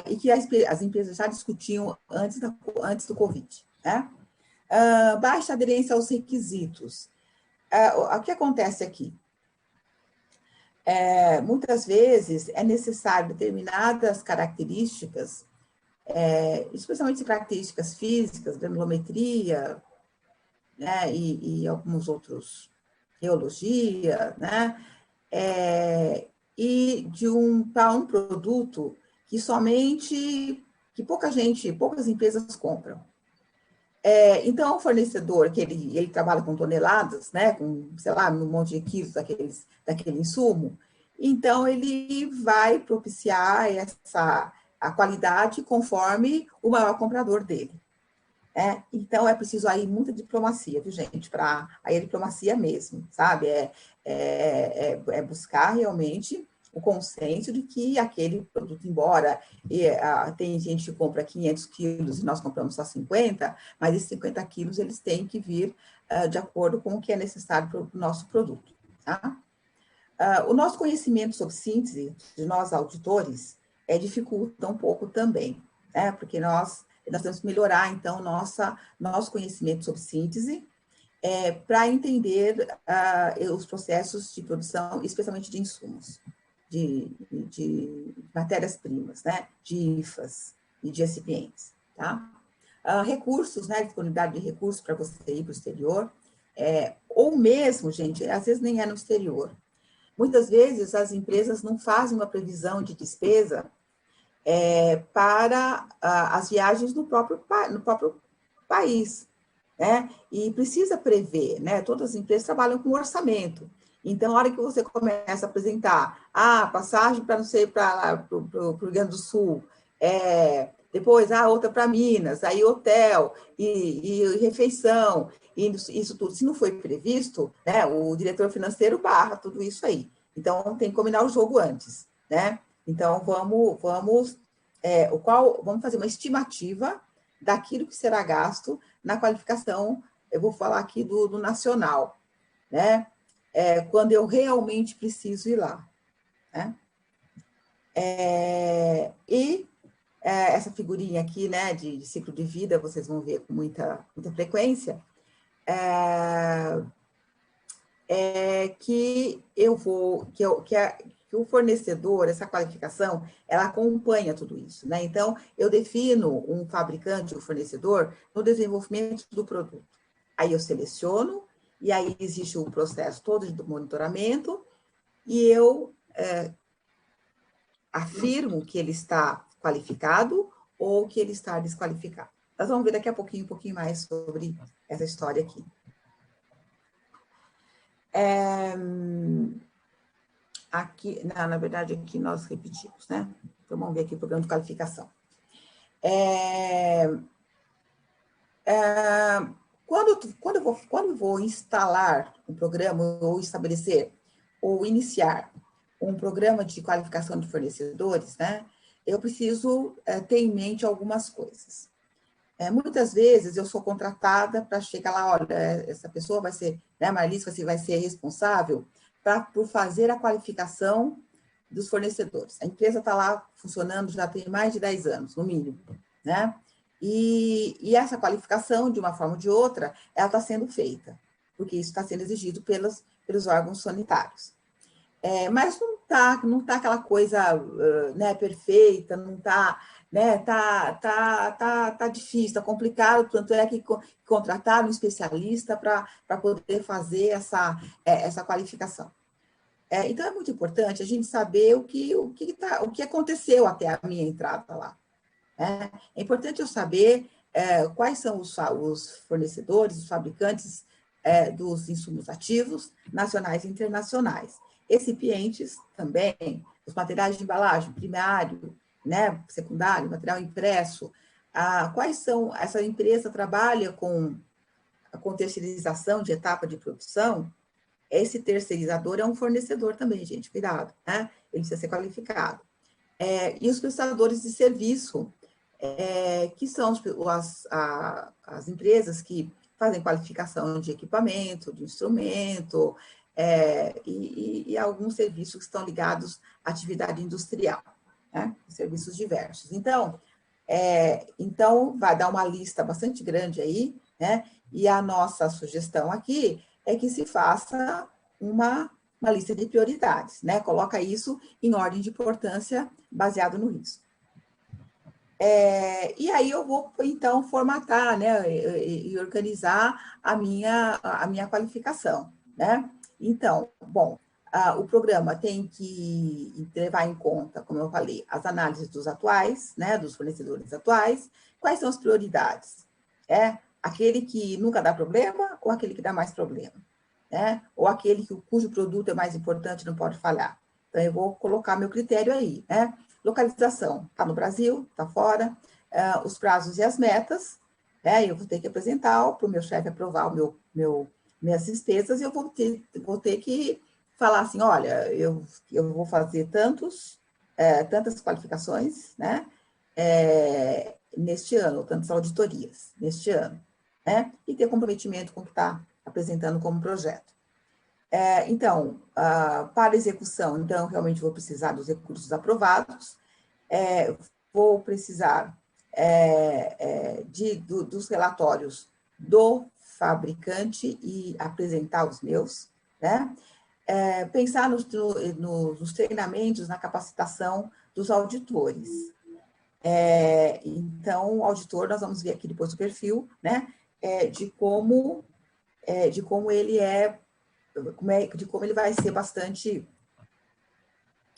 S2: e que as empresas já discutiam antes do Covid, né? Baixa aderência aos requisitos. O que acontece aqui? Muitas vezes é necessário determinadas características, especialmente características físicas, granulometria, né, e alguns outros, geologia, né? E para um produto que poucas empresas compram. Então, o fornecedor, que ele trabalha com toneladas, né, com, sei lá, um monte de quilos daquele insumo, então ele vai propiciar a qualidade conforme o maior comprador dele. Então, é preciso aí muita diplomacia, viu, gente? Aí a diplomacia mesmo, sabe? Buscar realmente o consenso de que aquele produto, embora tem gente que compra 500 quilos e nós compramos só 50, mas esses 50 quilos eles têm que vir de acordo com o que é necessário para o nosso produto. Tá? O nosso conhecimento sobre síntese, de nós auditores, dificulta um pouco também, né? Porque nós temos que melhorar, então, nosso conhecimento sobre síntese, para entender os processos de produção, especialmente de insumos, de matérias-primas, né? De IFAs e de recipientes, tá? Recursos, né? Disponibilidade de recursos para você ir para o exterior, ou mesmo, gente, às vezes nem é no exterior. Muitas vezes as empresas não fazem uma previsão de despesa para as viagens no próprio país, né? E precisa prever, né? Todas as empresas trabalham com orçamento. Então, na hora que você começa a apresentar passagem para, não sei, para o Rio Grande do Sul, depois outra para Minas, aí hotel e refeição, e isso tudo, se não foi previsto, né? O diretor financeiro barra tudo isso aí. Então, tem que combinar o jogo antes, né? Então, vamos fazer uma estimativa daquilo que será gasto na qualificação, eu vou falar aqui do nacional, né? Quando eu realmente preciso ir lá, né? Essa figurinha aqui, né, de ciclo de vida, vocês vão ver com muita frequência, que o fornecedor, essa qualificação, ela acompanha tudo isso, né? Então, eu defino um fabricante, um fornecedor, no desenvolvimento do produto. Aí eu seleciono, e aí existe o processo todo de monitoramento, e eu afirmo que ele está qualificado ou que ele está desqualificado. Nós vamos ver daqui a pouquinho, um pouquinho mais sobre essa história aqui. Aqui, na verdade, aqui nós repetimos, né? Então, vamos ver aqui o programa de qualificação. Quando eu vou instalar um programa, ou estabelecer, ou iniciar um programa de qualificação de fornecedores, né? Eu preciso ter em mente algumas coisas. Muitas vezes eu sou contratada para chegar lá, olha, essa pessoa vai ser, né, Marlice, você vai ser responsável por fazer a qualificação dos fornecedores. A empresa está lá funcionando já tem mais de 10 anos, no mínimo, né? E essa qualificação, de uma forma ou de outra, ela está sendo feita, porque isso está sendo exigido pelos órgãos sanitários. Mas não tá aquela coisa, né, perfeita, não está, né, tá difícil, está complicado, tanto é que contrataram um especialista para poder fazer essa qualificação. Então, é muito importante a gente saber o que aconteceu até a minha entrada lá. É importante eu saber quais são os fornecedores, os fabricantes dos insumos ativos, nacionais e internacionais. Recipientes também, os materiais de embalagem, primário, né, secundário, material impresso. Quais são, essa empresa trabalha com terceirização de etapa de produção. Esse terceirizador é um fornecedor também, gente, cuidado, né? Ele precisa ser qualificado. E os prestadores de serviço, que são as empresas que fazem qualificação de equipamento, de instrumento, e alguns serviços que estão ligados à atividade industrial, né? Serviços diversos. Então, vai dar uma lista bastante grande aí, né? E a nossa sugestão aqui é que se faça uma lista de prioridades, né? Coloca isso em ordem de importância baseado no risco. E aí eu vou, então, formatar, né, e organizar a minha qualificação, né? Então, bom, o programa tem que levar em conta, como eu falei, as análises dos atuais, né, dos fornecedores atuais, quais são as prioridades? Aquele que nunca dá problema ou aquele que dá mais problema? Ou aquele cujo produto é mais importante e não pode falhar? Então, eu vou colocar meu critério aí, né? Localização, está no Brasil, está fora, os prazos e as metas, né? Eu vou ter que apresentar para o meu chefe aprovar minhas despesas, e eu vou ter que falar assim, olha, eu vou fazer tantas qualificações, né? Neste ano, tantas auditorias neste ano, né? E ter comprometimento com o que está apresentando como projeto. Então, para execução, então, realmente vou precisar dos recursos aprovados, vou precisar dos relatórios do fabricante e apresentar os meus, né? Pensar nos treinamentos, na capacitação dos auditores. Então, o auditor, nós vamos ver aqui depois o perfil, né? De como ele de como ele vai ser bastante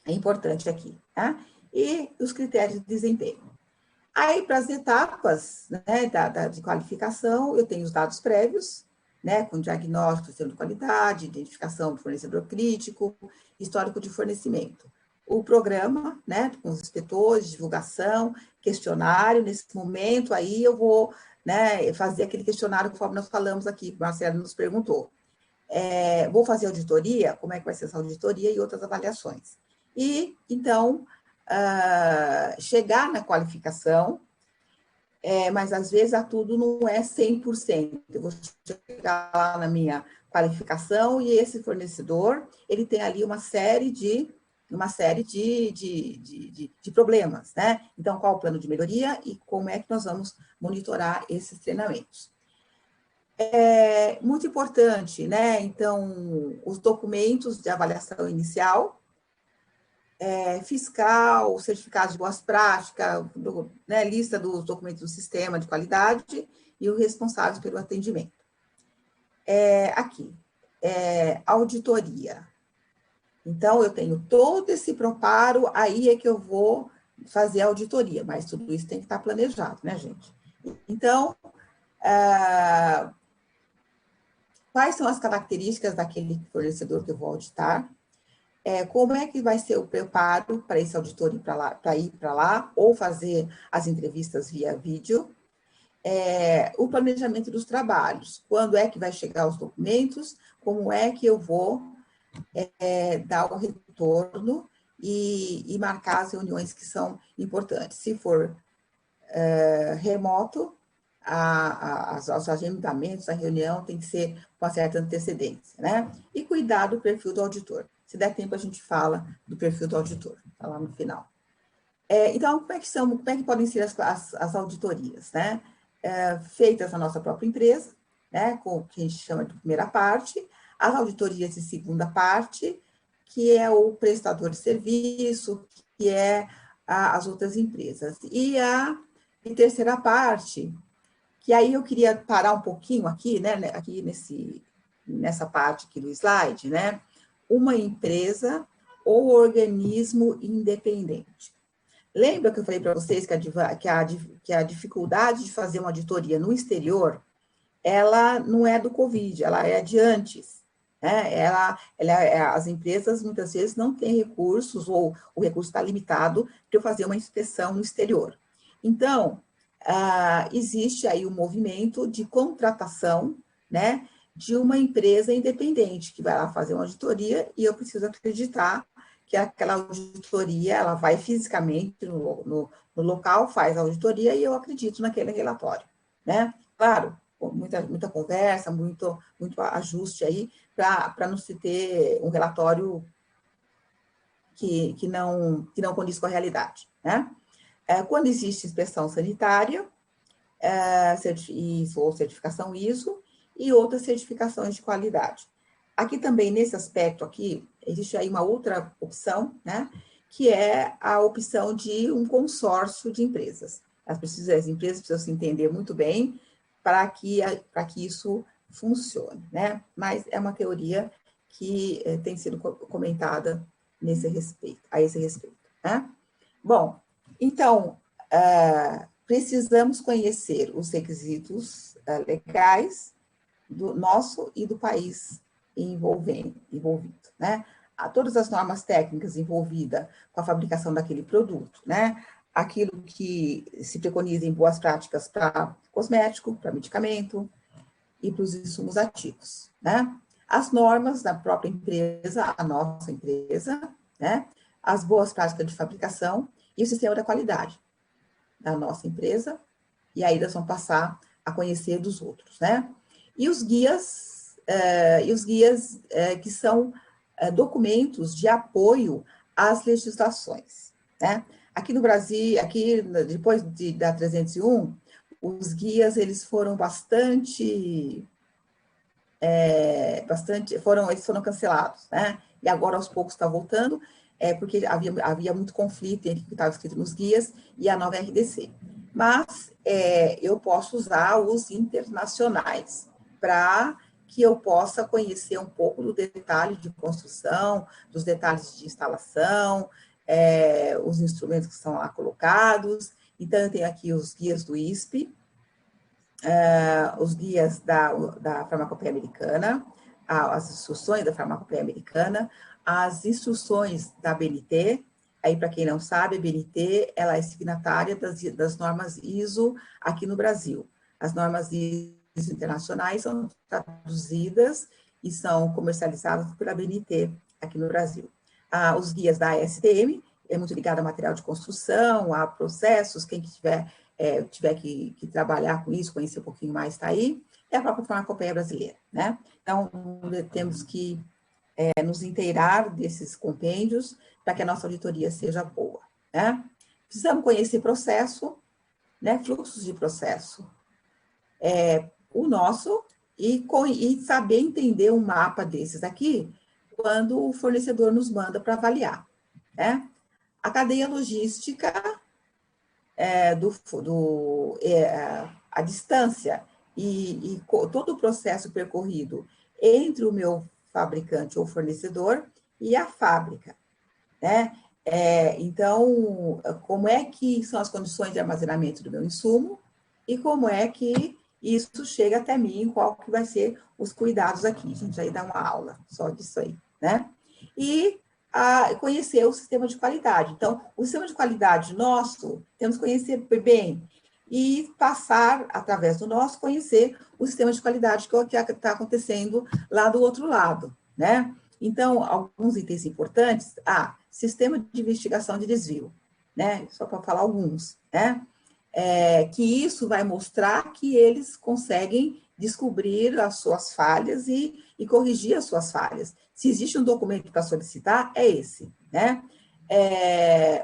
S2: importante aqui, tá? E os critérios de desempenho. Aí, para as etapas, né, de qualificação, eu tenho os dados prévios, né, com diagnóstico de qualidade, identificação do fornecedor crítico, histórico de fornecimento. O programa, né, com os inspetores, divulgação, questionário. Nesse momento aí eu vou, né, fazer aquele questionário conforme nós falamos aqui, que o Marcelo nos perguntou. Vou fazer auditoria, como é que vai ser essa auditoria e outras avaliações. E, então, chegar na qualificação, mas às vezes tudo não é 100%. Eu vou chegar lá na minha qualificação, e esse fornecedor, ele tem ali uma série de problemas, né? Então, qual o plano de melhoria e como é que nós vamos monitorar esses treinamentos? É muito importante, né? Então, os documentos de avaliação inicial, fiscal, certificado de boas práticas, né? Lista dos documentos do sistema de qualidade e o responsável pelo atendimento. Aqui, auditoria. Então, eu tenho todo esse preparo, aí é que eu vou fazer a auditoria, mas tudo isso tem que estar planejado, né, gente? Então, quais são as características daquele fornecedor que eu vou auditar? Como é que vai ser o preparo para esse auditor ir para lá, ou fazer as entrevistas via vídeo? O planejamento dos trabalhos, quando é que vai chegar os documentos, como é que eu vou dar o retorno e marcar as reuniões que são importantes. Se for remoto, os agendamentos, a reunião tem que ser com uma certa antecedência, né? E cuidar do perfil do auditor. Se der tempo, a gente fala do perfil do auditor, tá lá no final. Então, como é que podem ser as auditorias, né? Feitas na nossa própria empresa, né? Com o que a gente chama de primeira parte, as auditorias de segunda parte, que é o prestador de serviço, que é as outras empresas. E a terceira parte, que aí eu queria parar um pouquinho aqui, né? Aqui nessa parte aqui do slide, né? Uma empresa ou organismo independente. Lembra que eu falei para vocês que a dificuldade de fazer uma auditoria no exterior, ela não é do Covid, ela é de antes. Né? As empresas, muitas vezes, não têm recursos, ou o recurso está limitado para eu fazer uma inspeção no exterior. Então, existe aí um movimento de contratação, né, de uma empresa independente, que vai lá fazer uma auditoria, e eu preciso acreditar que aquela auditoria, ela vai fisicamente no local, faz a auditoria, e eu acredito naquele relatório, né? Claro, muita conversa, muito ajuste aí, para não se ter um relatório que não condiz com a realidade, né? Quando existe inspeção sanitária, ou certificação ISO, e outras certificações de qualidade. Aqui também, nesse aspecto aqui, existe aí uma outra opção, né? Que é a opção de um consórcio de empresas. As empresas precisam se entender muito bem para que isso funcione, né? Mas é uma teoria que tem sido comentada a esse respeito, né? Bom, então, precisamos conhecer os requisitos legais do nosso e do país envolvido, né? Todas as normas técnicas envolvidas com a fabricação daquele produto, né? Aquilo que se preconiza em boas práticas para cosmético, para medicamento e para os insumos ativos, né? As normas da própria empresa, a nossa empresa, né? As boas práticas de fabricação e o sistema da qualidade da nossa empresa, e aí nós vamos passar a conhecer dos outros, né? E os guias, que são documentos de apoio às legislações, né? Aqui no Brasil, depois da 301, os guias, eles foram eles foram cancelados, né? E agora, aos poucos, está voltando, porque havia muito conflito entre o que estava escrito nos guias e a nova RDC. Mas eu posso usar os internacionais para que eu possa conhecer um pouco do detalhe de construção, dos detalhes de instalação, os instrumentos que são lá colocados. Então, eu tenho aqui os guias do ISP, os guias da farmacopeia americana, as instruções da farmacopeia americana, as instruções da BNT. Aí, para quem não sabe, a BNT, ela é signatária das normas ISO aqui no Brasil. As normas ISO internacionais são traduzidas e são comercializadas pela BNT aqui no Brasil. Os guias da ASTM, é muito ligado a material de construção, a processos, quem tiver tiver que trabalhar com isso, conhecer um pouquinho mais, está aí, é a própria farmacopeia brasileira, né? Então, temos que nos inteirar desses compêndios para que a nossa auditoria seja boa, né? Precisamos conhecer processo, né? Fluxos de processo, o nosso, e saber entender um mapa desses aqui, quando o fornecedor nos manda para avaliar, né? A cadeia logística, a distância e todo o processo percorrido entre o meu fabricante ou fornecedor e a fábrica, né? Então, como é que são as condições de armazenamento do meu insumo e como é que isso chega até mim, qual que vai ser os cuidados aqui. A gente aí dá uma aula só disso aí, né? E conhecer o sistema de qualidade. Então, o sistema de qualidade nosso, temos que conhecer bem e passar, através do nosso, conhecer o sistema de qualidade que está acontecendo lá do outro lado, né? Então, alguns itens importantes, sistema de investigação de desvio, né? Só para falar alguns, né? Que isso vai mostrar que eles conseguem descobrir as suas falhas e corrigir as suas falhas. Se existe um documento para solicitar, é esse, né?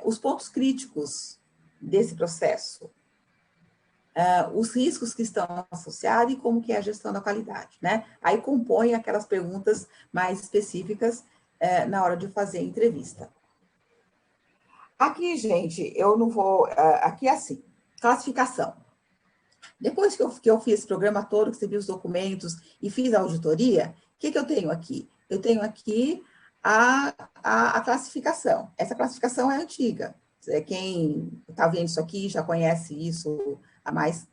S2: Os pontos críticos desse processo, os riscos que estão associados e como que é a gestão da qualidade, né? Aí compõe aquelas perguntas mais específicas na hora de fazer a entrevista. Aqui, gente, eu não vou... aqui é assim, classificação. Depois que eu fiz esse programa todo, que você viu os documentos e fiz a auditoria, o que eu tenho aqui? Eu tenho aqui a classificação. Essa classificação é antiga. Quem está vendo isso aqui já conhece isso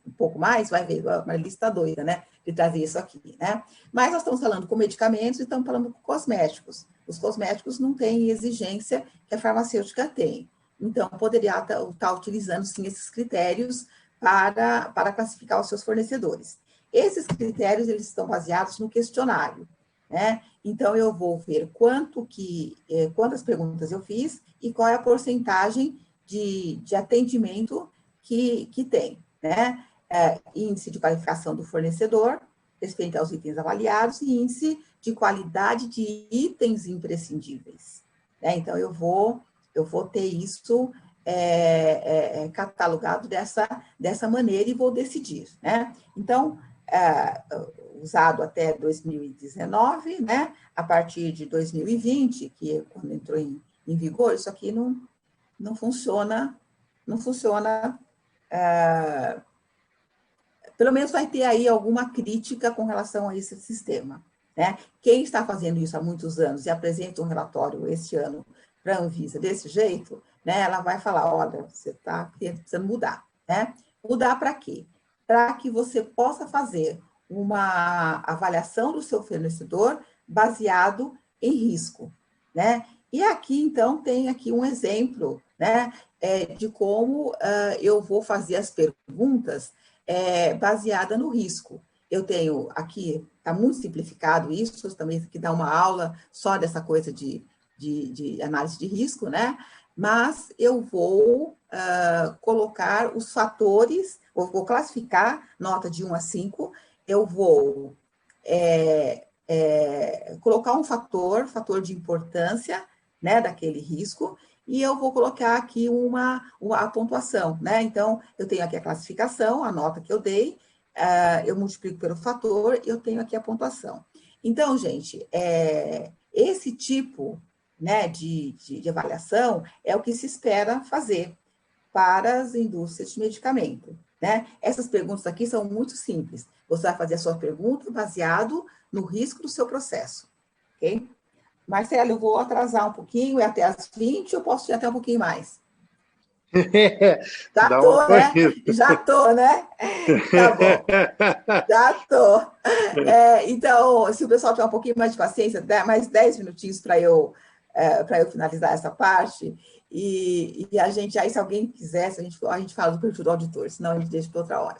S2: um pouco mais, vai ver uma lista doida, né? De trazer isso aqui, né? Mas nós estamos falando com medicamentos e estamos falando com cosméticos. Os cosméticos não têm exigência que a farmacêutica tem. Então, poderia estar utilizando, sim, esses critérios para classificar os seus fornecedores. Esses critérios, eles estão baseados no questionário, né? Então, eu vou ver quantas perguntas eu fiz e qual é a porcentagem de atendimento que tem, né? Índice de qualificação do fornecedor, respeito aos itens avaliados, e índice de qualidade de itens imprescindíveis, né? Então, eu vou ter isso catalogado dessa maneira e vou decidir, né? Então, usado até 2019, né? A partir de 2020, que é quando entrou em vigor, isso aqui não funciona, pelo menos vai ter aí alguma crítica com relação a esse sistema, né? Quem está fazendo isso há muitos anos e apresenta um relatório este ano para a Anvisa desse jeito, né? Ela vai falar, olha, você está precisando mudar, né? Mudar para quê? Para que você possa fazer uma avaliação do seu fornecedor baseado em risco, né? E aqui, então, tem aqui um exemplo, né? De como eu vou fazer as perguntas baseada no risco. Eu tenho aqui, está muito simplificado isso, também que dá uma aula só dessa coisa de análise de risco, né? Mas eu vou colocar os fatores, vou classificar, nota de 1 a 5, eu vou colocar um fator de importância, né, daquele risco, e eu vou colocar aqui a pontuação, né? Então, eu tenho aqui a classificação, a nota que eu dei, eu multiplico pelo fator e eu tenho aqui a pontuação. Então, gente, esse tipo, né, de avaliação é o que se espera fazer para as indústrias de medicamento, né? Essas perguntas aqui são muito simples. Você vai fazer a sua pergunta baseado no risco do seu processo, ok? Marcelo, eu vou atrasar um pouquinho, é até as 20, eu posso ir até um pouquinho mais? Já tô, né? Já tô, né? Tá bom. Já tô. Então, se o pessoal tiver um pouquinho mais de paciência, mais 10 minutinhos para eu finalizar essa parte, e a gente, aí se alguém quiser, a gente fala do perfil do auditor, senão a gente deixa para outra hora.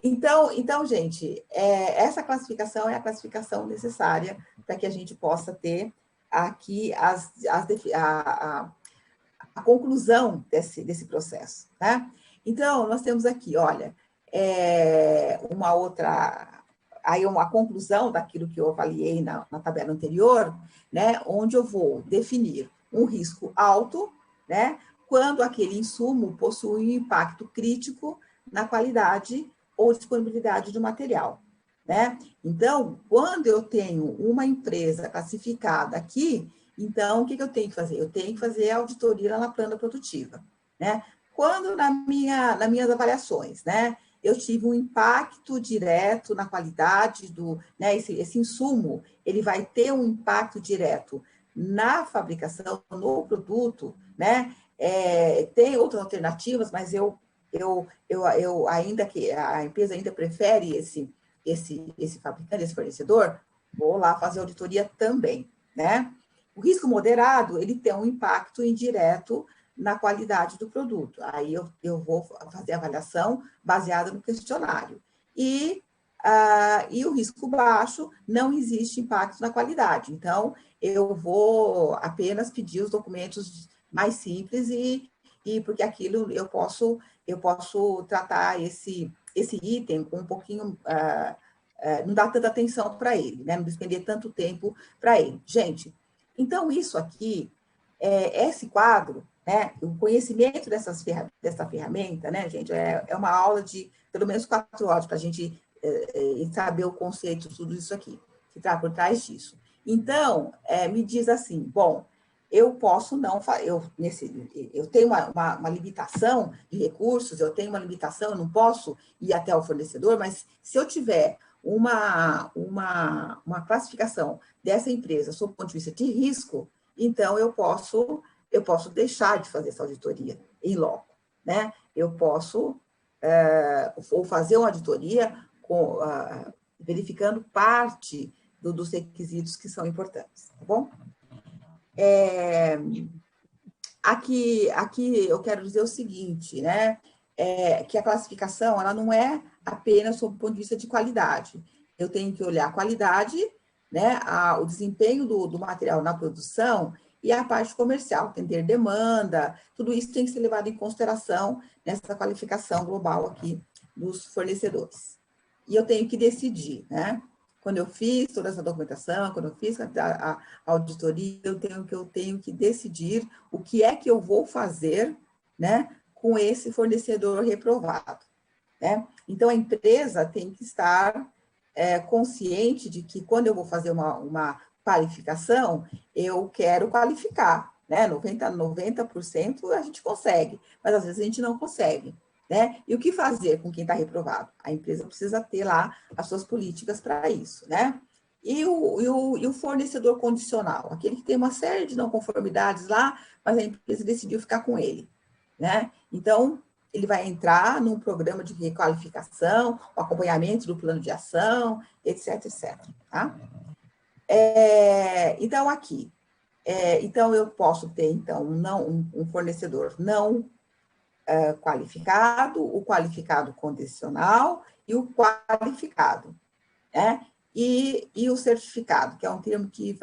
S2: Então, gente, essa classificação é a classificação necessária para que a gente possa ter aqui a conclusão desse processo, tá? Então, nós temos aqui, olha, uma outra, aí uma conclusão daquilo que eu avaliei na tabela anterior, né, onde eu vou definir um risco alto, né, quando aquele insumo possui um impacto crítico na qualidade ou disponibilidade do material, né? Então, quando eu tenho uma empresa classificada aqui, então, o que eu tenho que fazer? Eu tenho que fazer a auditoria lá na planta produtiva, né? Quando nas minhas avaliações, né, eu tive um impacto direto na qualidade do, né, esse insumo, ele vai ter um impacto direto na fabricação, no produto, né? Tem outras alternativas, mas eu ainda que a empresa ainda prefere esse fabricante, esse fornecedor, vou lá fazer auditoria também, né? O risco moderado, ele tem um impacto indireto na qualidade do produto. Aí eu vou fazer a avaliação baseada no questionário. E o risco baixo, não existe impacto na qualidade. Então, eu vou apenas pedir os documentos mais simples e porque aquilo eu posso tratar esse item com um pouquinho, não dar tanta atenção para ele, né? Não despender tanto tempo para ele. Gente, então isso aqui, esse quadro, né? O conhecimento dessa ferramenta, né, gente, é uma aula de pelo menos 4 horas para a gente saber o conceito, tudo isso aqui, que está por trás disso. Então, me diz assim, bom, eu posso não, eu tenho uma limitação de recursos, eu tenho uma limitação, eu não posso ir até o fornecedor, mas se eu tiver uma classificação dessa empresa sob o ponto de vista de risco, então eu posso deixar de fazer essa auditoria em loco, né? Eu posso ou fazer uma auditoria verificando parte dos requisitos que são importantes, tá bom? Aqui eu quero dizer o seguinte, né? Que a classificação ela não é apenas sob o ponto de vista de qualidade. Eu tenho que olhar a qualidade, né? O desempenho do material na produção e a parte comercial, atender demanda, tudo isso tem que ser levado em consideração nessa qualificação global aqui dos fornecedores. E eu tenho que decidir, né? Quando eu fiz toda essa documentação, quando eu fiz a auditoria, eu tenho que decidir o que é que eu vou fazer, né, com esse fornecedor reprovado, né? Então, a empresa tem que estar consciente de que quando eu vou fazer uma qualificação, eu quero qualificar, né? 90% a gente consegue, mas às vezes a gente não consegue, né? E o que fazer com quem está reprovado? A empresa precisa ter lá as suas políticas para isso, né? E o fornecedor condicional, aquele que tem uma série de não conformidades lá, mas a empresa decidiu ficar com ele, né? Então, ele vai entrar num programa de requalificação, o acompanhamento do plano de ação, etc, etc, tá? Então, aqui, então eu posso ter, então, um fornecedor não qualificado, o qualificado condicional e o qualificado, né? E o certificado, que é um termo que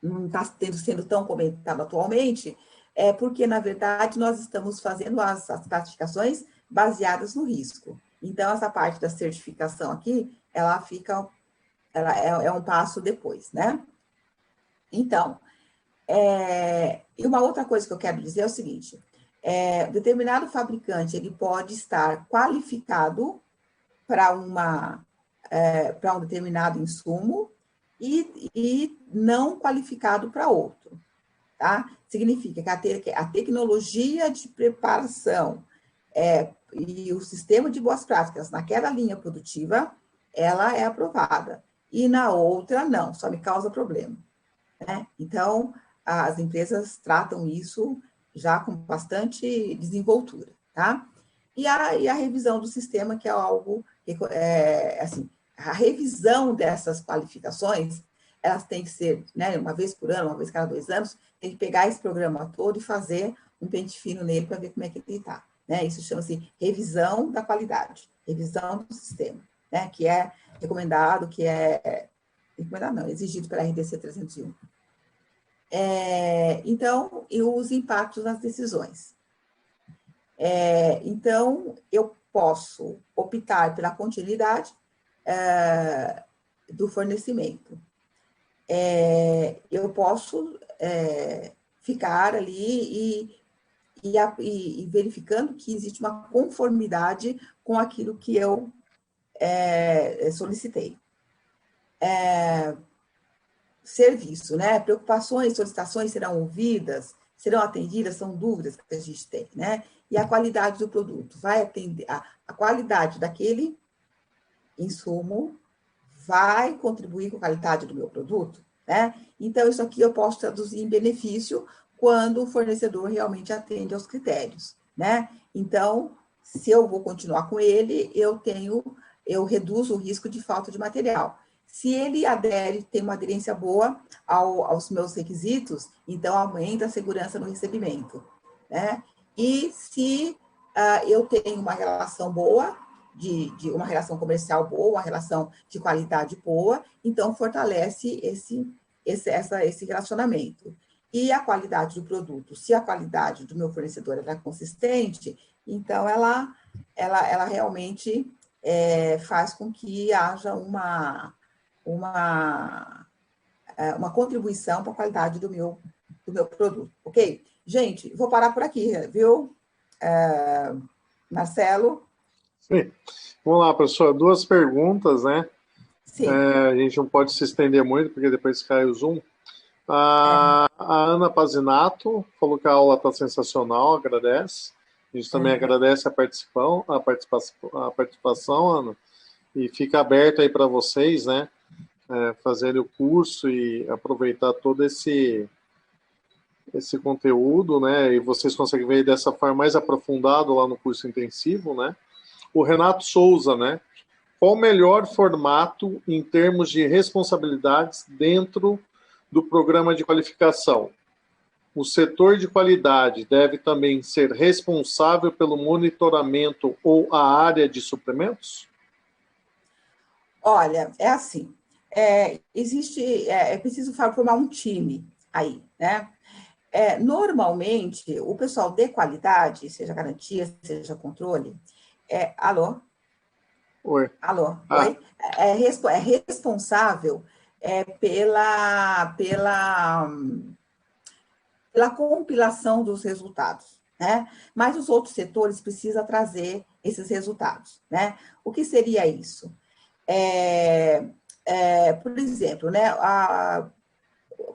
S2: não está sendo tão comentado atualmente, porque, na verdade, nós estamos fazendo as classificações baseadas no risco. Então, essa parte da certificação aqui, ela é um passo depois, né? Então, e uma outra coisa que eu quero dizer é o seguinte, determinado fabricante, ele pode estar qualificado para um determinado insumo e não qualificado para outro, tá? Significa que a tecnologia de preparação e o sistema de boas práticas naquela linha produtiva, ela é aprovada, e na outra não, só me causa problema, né? Então, as empresas tratam isso já com bastante desenvoltura, tá? E a revisão do sistema, que é algo, assim, a revisão dessas qualificações, elas têm que ser, né, uma vez por ano, uma vez cada 2 anos, tem que pegar esse programa todo e fazer um pente fino nele para ver como é que ele está, né? Isso chama-se revisão da qualidade, revisão do sistema, né? Que é recomendado, exigido pela RDC 301. Então, e os impactos nas decisões. Então, eu posso optar pela continuidade do fornecimento. Eu posso ficar ali e verificando que existe uma conformidade com aquilo que eu solicitei. Serviço, né? Preocupações, solicitações serão ouvidas, serão atendidas, são dúvidas que a gente tem, né? E a qualidade do produto vai atender, a qualidade daquele insumo vai contribuir com a qualidade do meu produto, né? Então, isso aqui eu posso traduzir em benefício quando o fornecedor realmente atende aos critérios, né? Então, se eu vou continuar com ele, eu reduzo o risco de falta de material. Se ele adere, tem uma aderência boa aos meus requisitos, então aumenta a segurança no recebimento, né? E se eu tenho uma relação boa, de uma relação comercial boa, uma relação de qualidade boa, então fortalece esse relacionamento. E a qualidade do produto, se a qualidade do meu fornecedor é consistente, então ela realmente faz com que haja uma contribuição para a qualidade do meu produto, ok? Gente, vou parar por aqui, viu, Marcelo?
S1: Sim. Vamos lá, professor, 2 perguntas, né?
S2: Sim.
S1: A gente não pode se estender muito, porque depois cai o Zoom. A Ana Pazinato falou que a aula está sensacional, agradece. A gente também agradece a participação, Ana, e fica aberto aí para vocês, né, fazerem o curso e aproveitar todo esse conteúdo, né, e vocês conseguem ver dessa forma mais aprofundado lá no curso intensivo, né. O Renato Souza, né, qual o melhor formato em termos de responsabilidades dentro do programa de qualificação? O setor de qualidade deve também ser responsável pelo monitoramento ou a área de suprimentos?
S2: Olha, é assim, é preciso formar um time aí, né? Normalmente, o pessoal de qualidade, seja garantia, seja controle, alô?
S1: Oi.
S2: Alô? Oi? É responsável pela compilação dos resultados, né? Mas os outros setores precisam trazer esses resultados, né? O que seria isso? Por exemplo, né,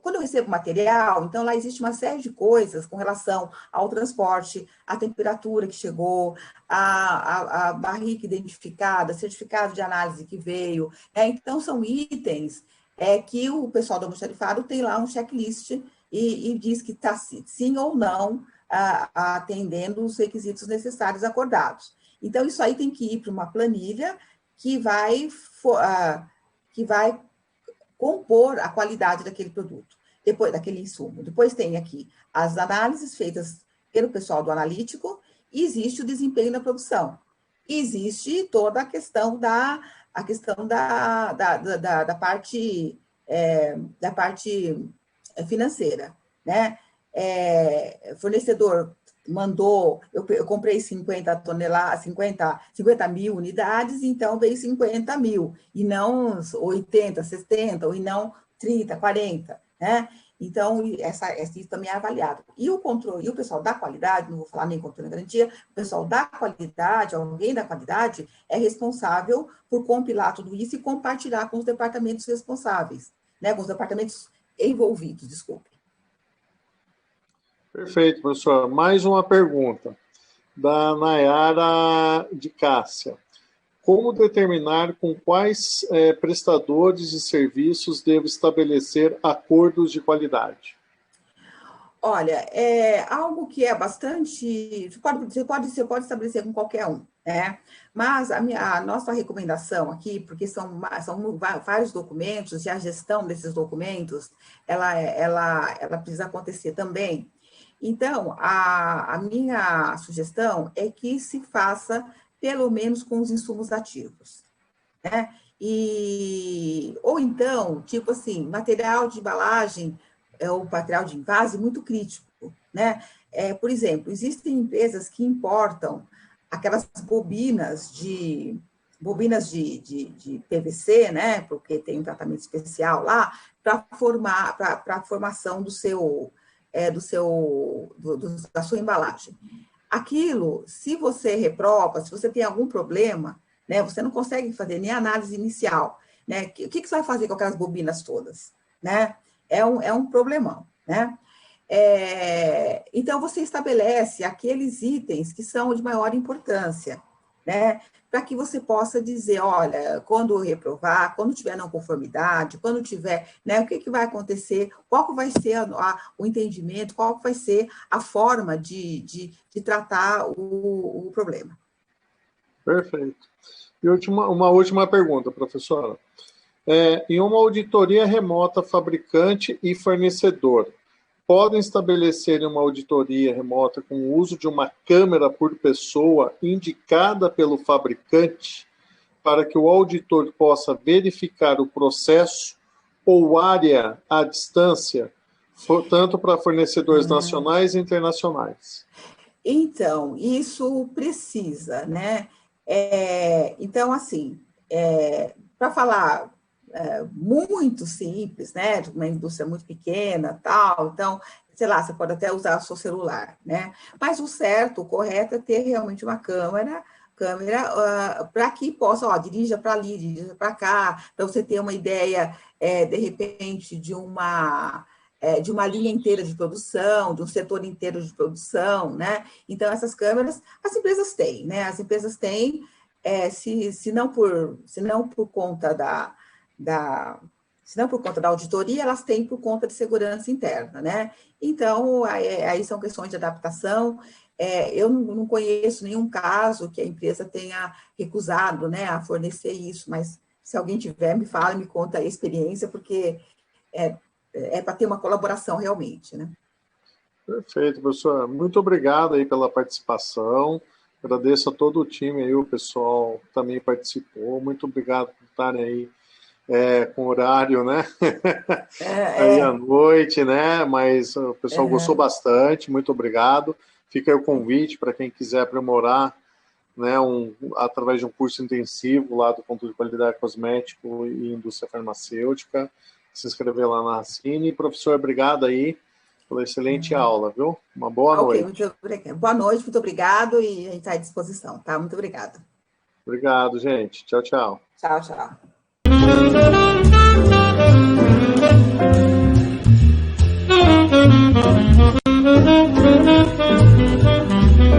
S2: quando eu recebo material, então lá existe uma série de coisas com relação ao transporte, à temperatura que chegou, a barrica identificada, certificado de análise que veio, né? Então são itens que o pessoal do almoxarifado tem lá um checklist e diz que está sim ou não atendendo os requisitos necessários acordados. Então, isso aí tem que ir para uma planilha que vai compor a qualidade daquele produto, depois daquele insumo. Depois tem aqui as análises feitas pelo pessoal do analítico, e existe o desempenho na produção. Existe toda a questão da parte financeira, né? Fornecedor mandou, eu comprei 50 mil unidades, então veio 50 mil, e não 80, 70, ou e não 30, 40, né? Então, isso também é avaliado. E o controle, e o pessoal da qualidade, não vou falar nem controle de garantia, o pessoal da qualidade, alguém da qualidade, é responsável por compilar tudo isso e compartilhar com os departamentos responsáveis, né? Com os departamentos envolvidos, desculpe.
S1: Perfeito, professor. Mais uma pergunta da Nayara de Cássia. Como determinar com quais prestadores de serviços devo estabelecer acordos de qualidade?
S2: Olha, é algo que é bastante... Você pode estabelecer com qualquer um, né? Mas a nossa recomendação aqui, porque são vários documentos, e a gestão desses documentos, ela precisa acontecer também. Então, a minha sugestão é que se faça, pelo menos, com os insumos ativos, né? Ou então, tipo assim, material de embalagem o material de envase muito crítico, né? Por exemplo, existem empresas que importam aquelas bobinas de PVC, né? Porque tem um tratamento especial lá para a formação da sua embalagem. Aquilo, se você reprova, se você tem algum problema, né? Você não consegue fazer nem a análise inicial, né? O que você vai fazer com aquelas bobinas todas, né? É um problemão, né? Então, você estabelece aqueles itens que são de maior importância, né? Para que você possa dizer, olha, quando reprovar, quando tiver não conformidade, quando tiver, né, o que vai acontecer, qual que vai ser o entendimento, qual que vai ser a forma de tratar o problema.
S1: Perfeito. E uma última pergunta, professora. Em uma auditoria remota, fabricante e fornecedor podem estabelecer uma auditoria remota com o uso de uma câmera por pessoa indicada pelo fabricante para que o auditor possa verificar o processo ou área à distância, tanto para fornecedores nacionais e internacionais?
S2: Então, isso precisa, né? Então, assim, para falar muito simples, né? De uma indústria muito pequena, tal, então, sei lá, você pode até usar o seu celular, né? Mas o certo, o correto é ter realmente uma câmera para que possa, dirija para ali, dirija para cá, para você ter uma ideia, de repente, de uma linha inteira de produção, de um setor inteiro de produção, né? Então, essas câmeras, as empresas têm, né? As empresas têm, se não por conta se não por conta da auditoria, elas têm por conta de segurança interna, né? Então, aí são questões de adaptação. Eu não conheço nenhum caso que a empresa tenha recusado, né, a fornecer isso, mas se alguém tiver, me fala, me conta a experiência, porque para ter uma colaboração realmente, né?
S1: Perfeito, professora. Muito obrigado aí pela participação. Agradeço a todo o time aí, o pessoal também participou. Muito obrigado por estarem aí com horário, né? Aí à noite, né? Mas o pessoal gostou bastante. Muito obrigado. Fica aí o convite para quem quiser aprimorar, né, através de um curso intensivo lá do Controle de Qualidade Cosmético e Indústria Farmacêutica. Se inscrever lá na Racine. Professor, obrigado aí pela excelente aula, viu? Uma boa noite.
S2: Muito obrigada. Boa noite, muito obrigado e a gente está à disposição, tá? Muito obrigada.
S1: Obrigado, gente. Tchau, tchau.
S2: Tchau, tchau.